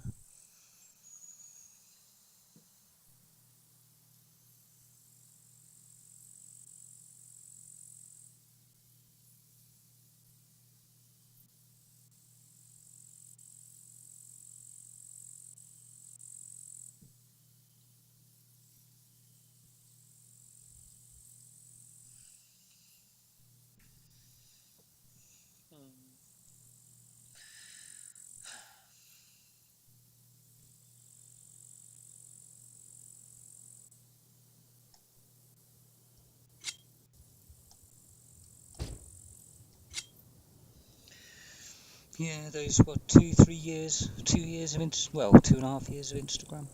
Yeah, those what 2, 3 years, 2 years of well, 2.5 years of Instagram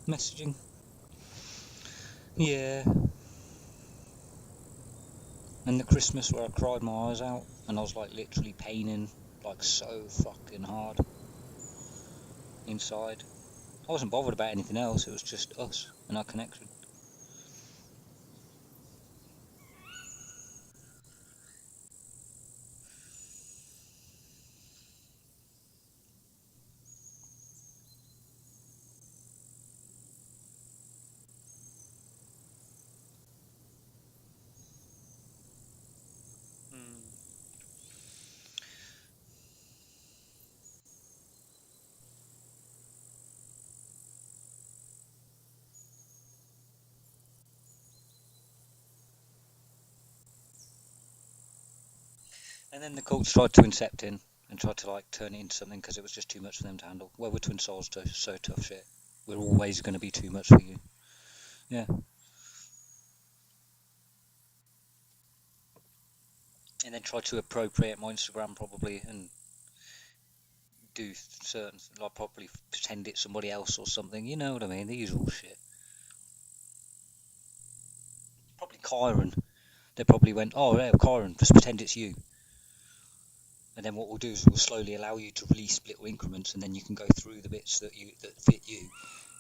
messaging. Yeah, and the Christmas where I cried my eyes out and I was like literally paining like so fucking hard inside. I wasn't bothered about anything else. It was just us and our connection. Mm. And then the cults tried to incept in and tried to like turn it into something because it was just too much for them to handle. Well, we're twin souls, so tough shit. We're always going to be too much for you. Yeah. And then try to appropriate my Instagram probably and do certain like probably pretend it's somebody else or something. You know what I mean? The usual shit. Probably Kyron. They probably went, oh yeah, Kyron, just pretend it's you. And then what we'll do is we'll slowly allow you to release little increments, and then you can go through the bits that fit you,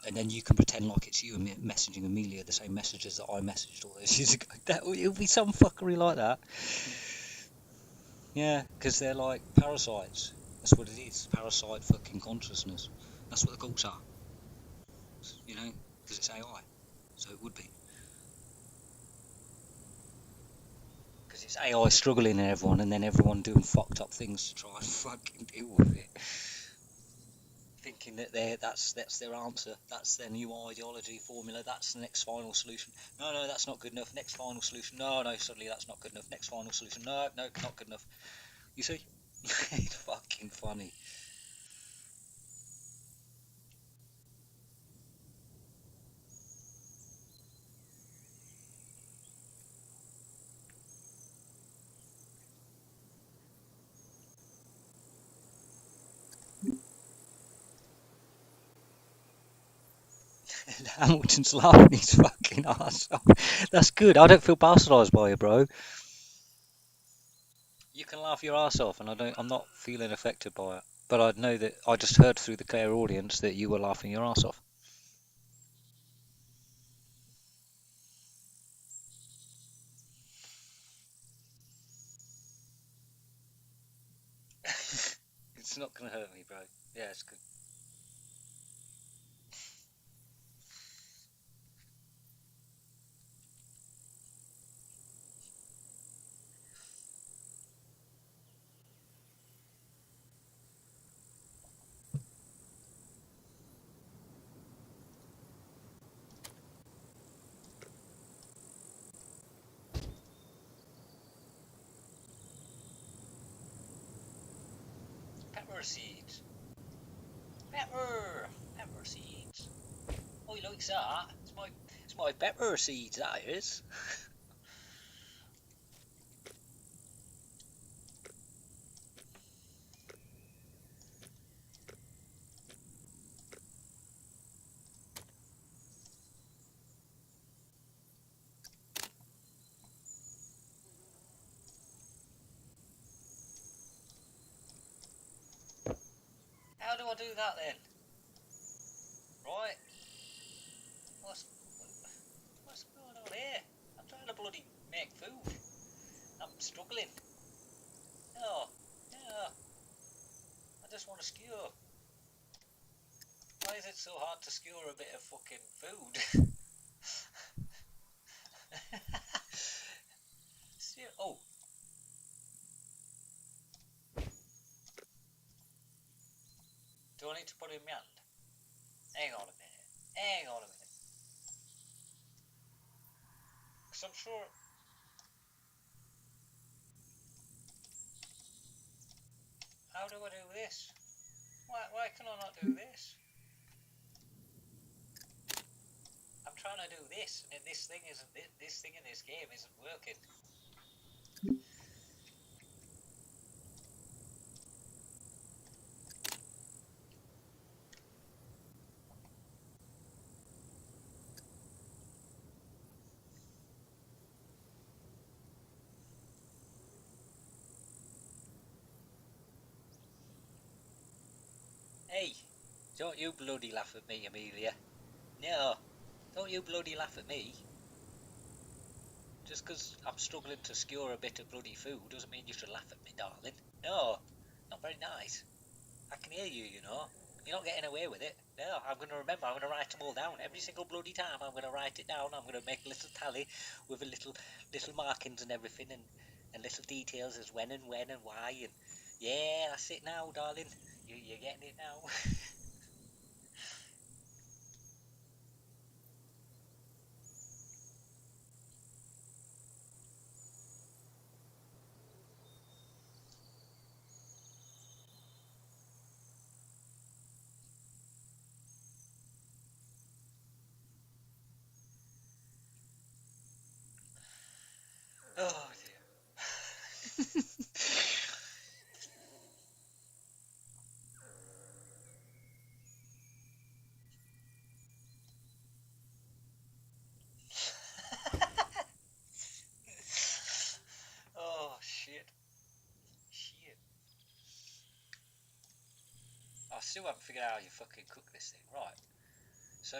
and then you can pretend like it's you and messaging Amelia the same messages that I messaged all those years ago. It'll be some fuckery like that. Yeah, because they're like parasites. That's what it is. Parasite fucking consciousness. That's what the cults are. You know, because it's AI. So it would be. Because it's AI struggling in everyone, and then everyone doing fucked up things to try and fucking deal with it. Thinking that that's their answer, that's their new ideology formula, that's the next final solution. No, that's not good enough. Next final solution. No, suddenly that's not good enough. Next final solution. No, not good enough. You see, it's fucking funny. Hamilton's laughing his fucking ass off. That's good. I don't feel bastardised by you, bro. You can laugh your ass off, and I'm not feeling affected by it. But I know that I just heard through the clear audience that you were laughing your ass off. It's not gonna hurt me, bro. Yeah, it's good. Pepper seeds. Pepper seeds. Oh, he likes that. It's my pepper seeds. That is. How do I do that then? Right. What's what's going on here? I'm trying to bloody make food. I'm struggling. No, no. I just want to skewer. Why is it so hard to skewer a bit of fucking food? Oh, do I need to put it in my hand? Hang on a minute. Hang on a minute. Because I'm sure. How do I do this? Why can I not do this? I'm trying to do this, and this thing isn't. This thing in this game isn't working. Hey, don't you bloody laugh at me, Amelia. No, don't you bloody laugh at me. Just because I'm struggling to skewer a bit of bloody food doesn't mean you should laugh at me, darling. No, not very nice. I can hear you, you know. You're not getting away with it. No, I'm going to remember. I'm going to write them all down. Every single bloody time I'm going to write it down. I'm going to make a little tally with a little markings and everything and little details as when and why. And yeah, that's it now, darling. You're getting it now. Oh, dear. Oh, shit. Shit. I still haven't figured out how you fucking cook this thing. Right. So,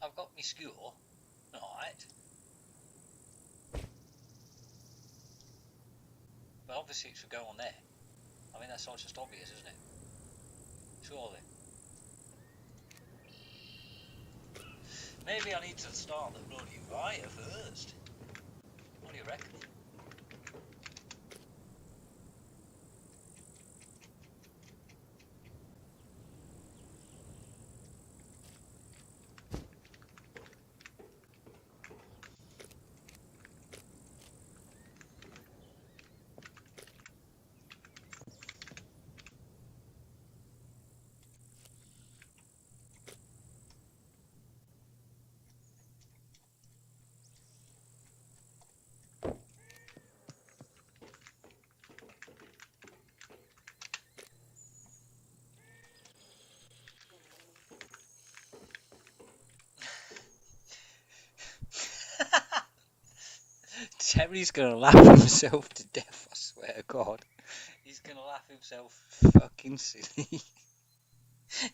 I've got my skewer. Right. But obviously it should go on there. I mean, that's all just obvious, isn't it? Surely. Maybe I need to start the bloody fire first. What do you reckon? Terry's gonna laugh himself to death, I swear to God. He's gonna laugh himself fucking silly. And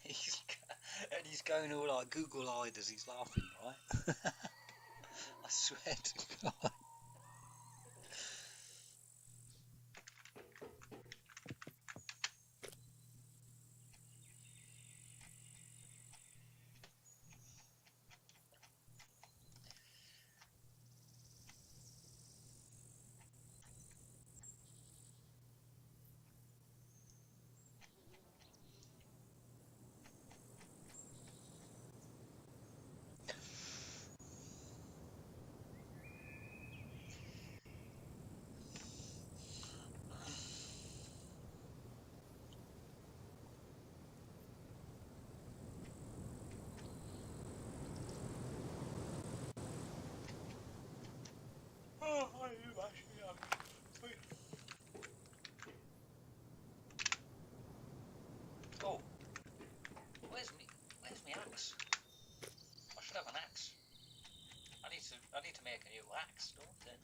he's going all like Google-eyed as he's laughing, right? I swear to God. Oh, where's me axe? I should have an axe. I need to make a new axe, don't I?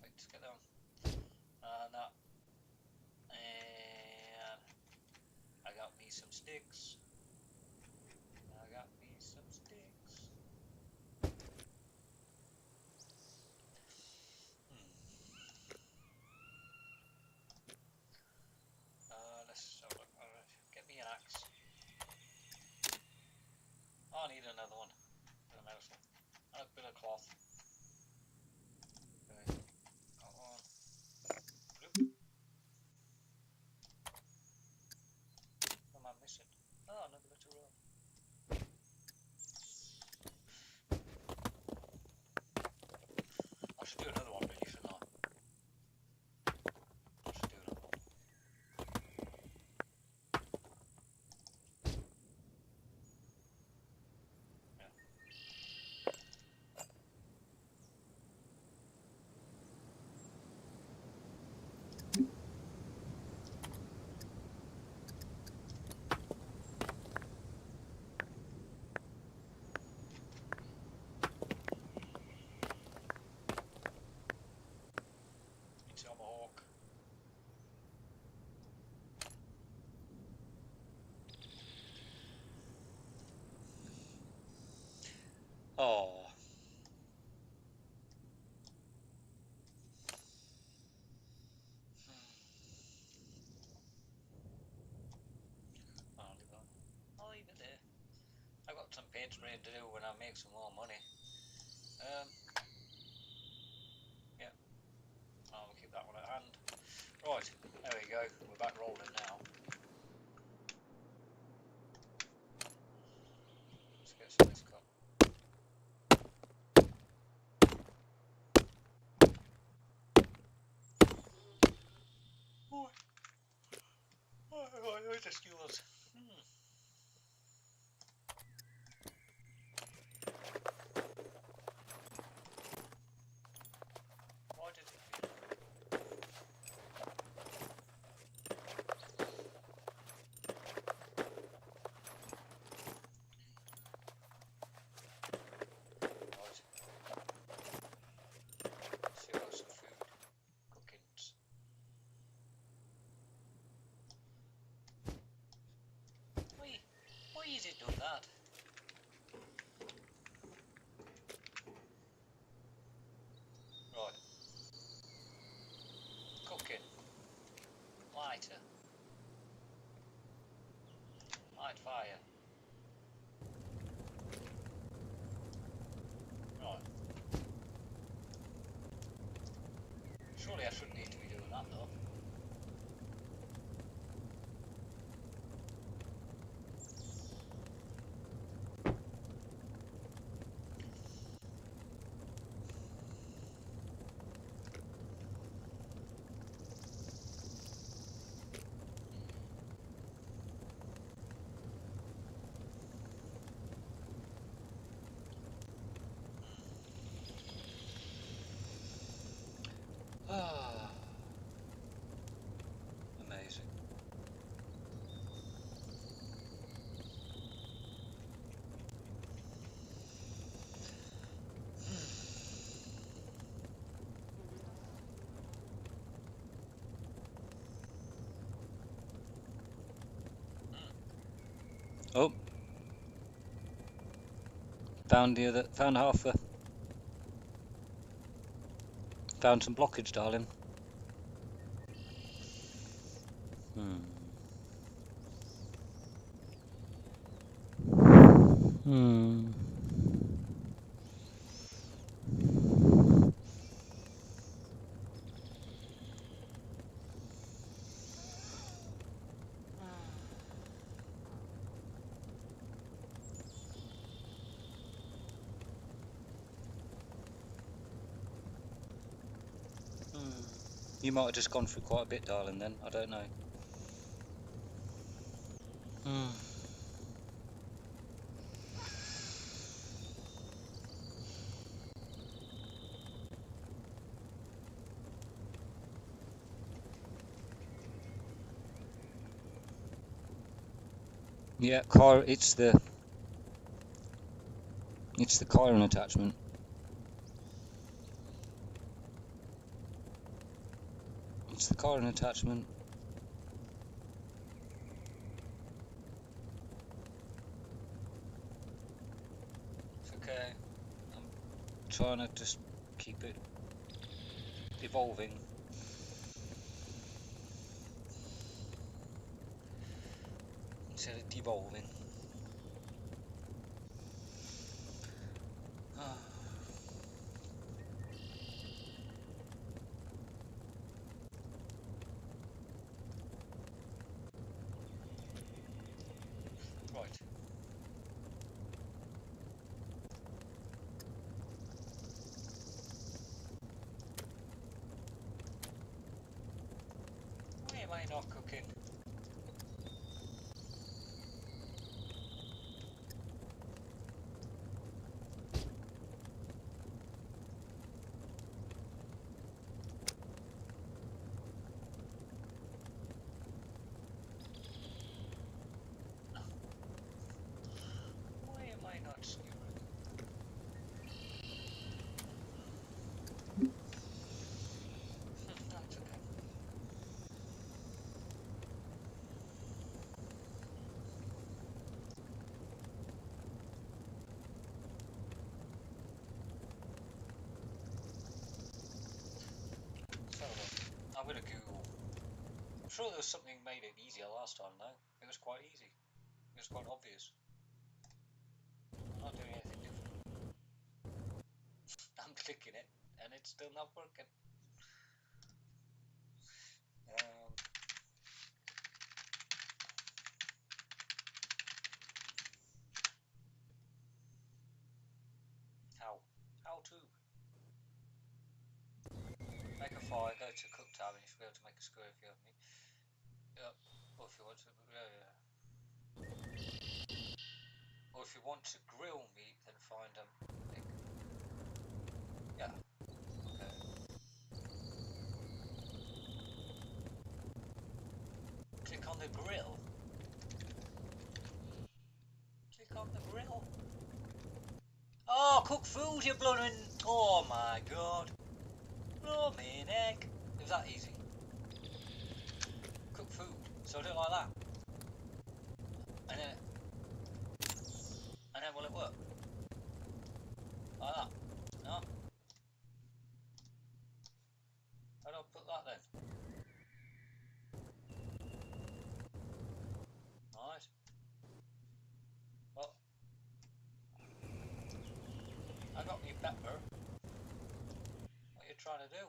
Let's get on. No. And I got me some sticks. Let's have a look. Get me an axe. Oh, I need another one. A bit of cloth. Okay. Got one. Bloop. What am I missing? Oh, another bit of rope. I should do another one, really, shouldn't I? I should do another one. Tomahawk. Oh. I'll leave it there. I've got some paint spraying to do when I make some more money. Yeah, I'll keep that one at hand. Right, there we go. We're back rolling now. Let's get some of this cup. Oh, where's the skewers? Why did it? See what's some food cookings. Why is it done that? Right. Cooking. Lighter. Light fire. Right. Surely I shouldn't need to be doing that though. Ah, amazing. Oh, found found some blockage, darling. Hmm. You might have just gone through quite a bit, darling, then. I don't know. Yeah, it's the Chiron attachment. It's the Chiron attachment. It's okay. I'm trying to just keep it evolving. Instead of devolving. Right. Why am I not cooking? Why am I not skewering? That's okay. So, I'm gonna Google. I'm sure there was something made it easier last time though. It was quite easy. It was quite obvious. I'm not doing anything different. I'm clicking it and it's still not working. Um, how? How to? Make a fire, go to cook tab and you should be able to make a square if you have meat. Yep. Or if you want to, yeah. Or if you want to grill meat, then find a make. Yeah. Okay. Click on the grill. Click on the grill. Oh, cook food, you bloomin'. Oh my god. Oh, me neck. It was that easy. Cook food. So I do it like that. And then will it work? Like that. No? How do I put that then? Right. Well, I got me pepper. What are you trying to do?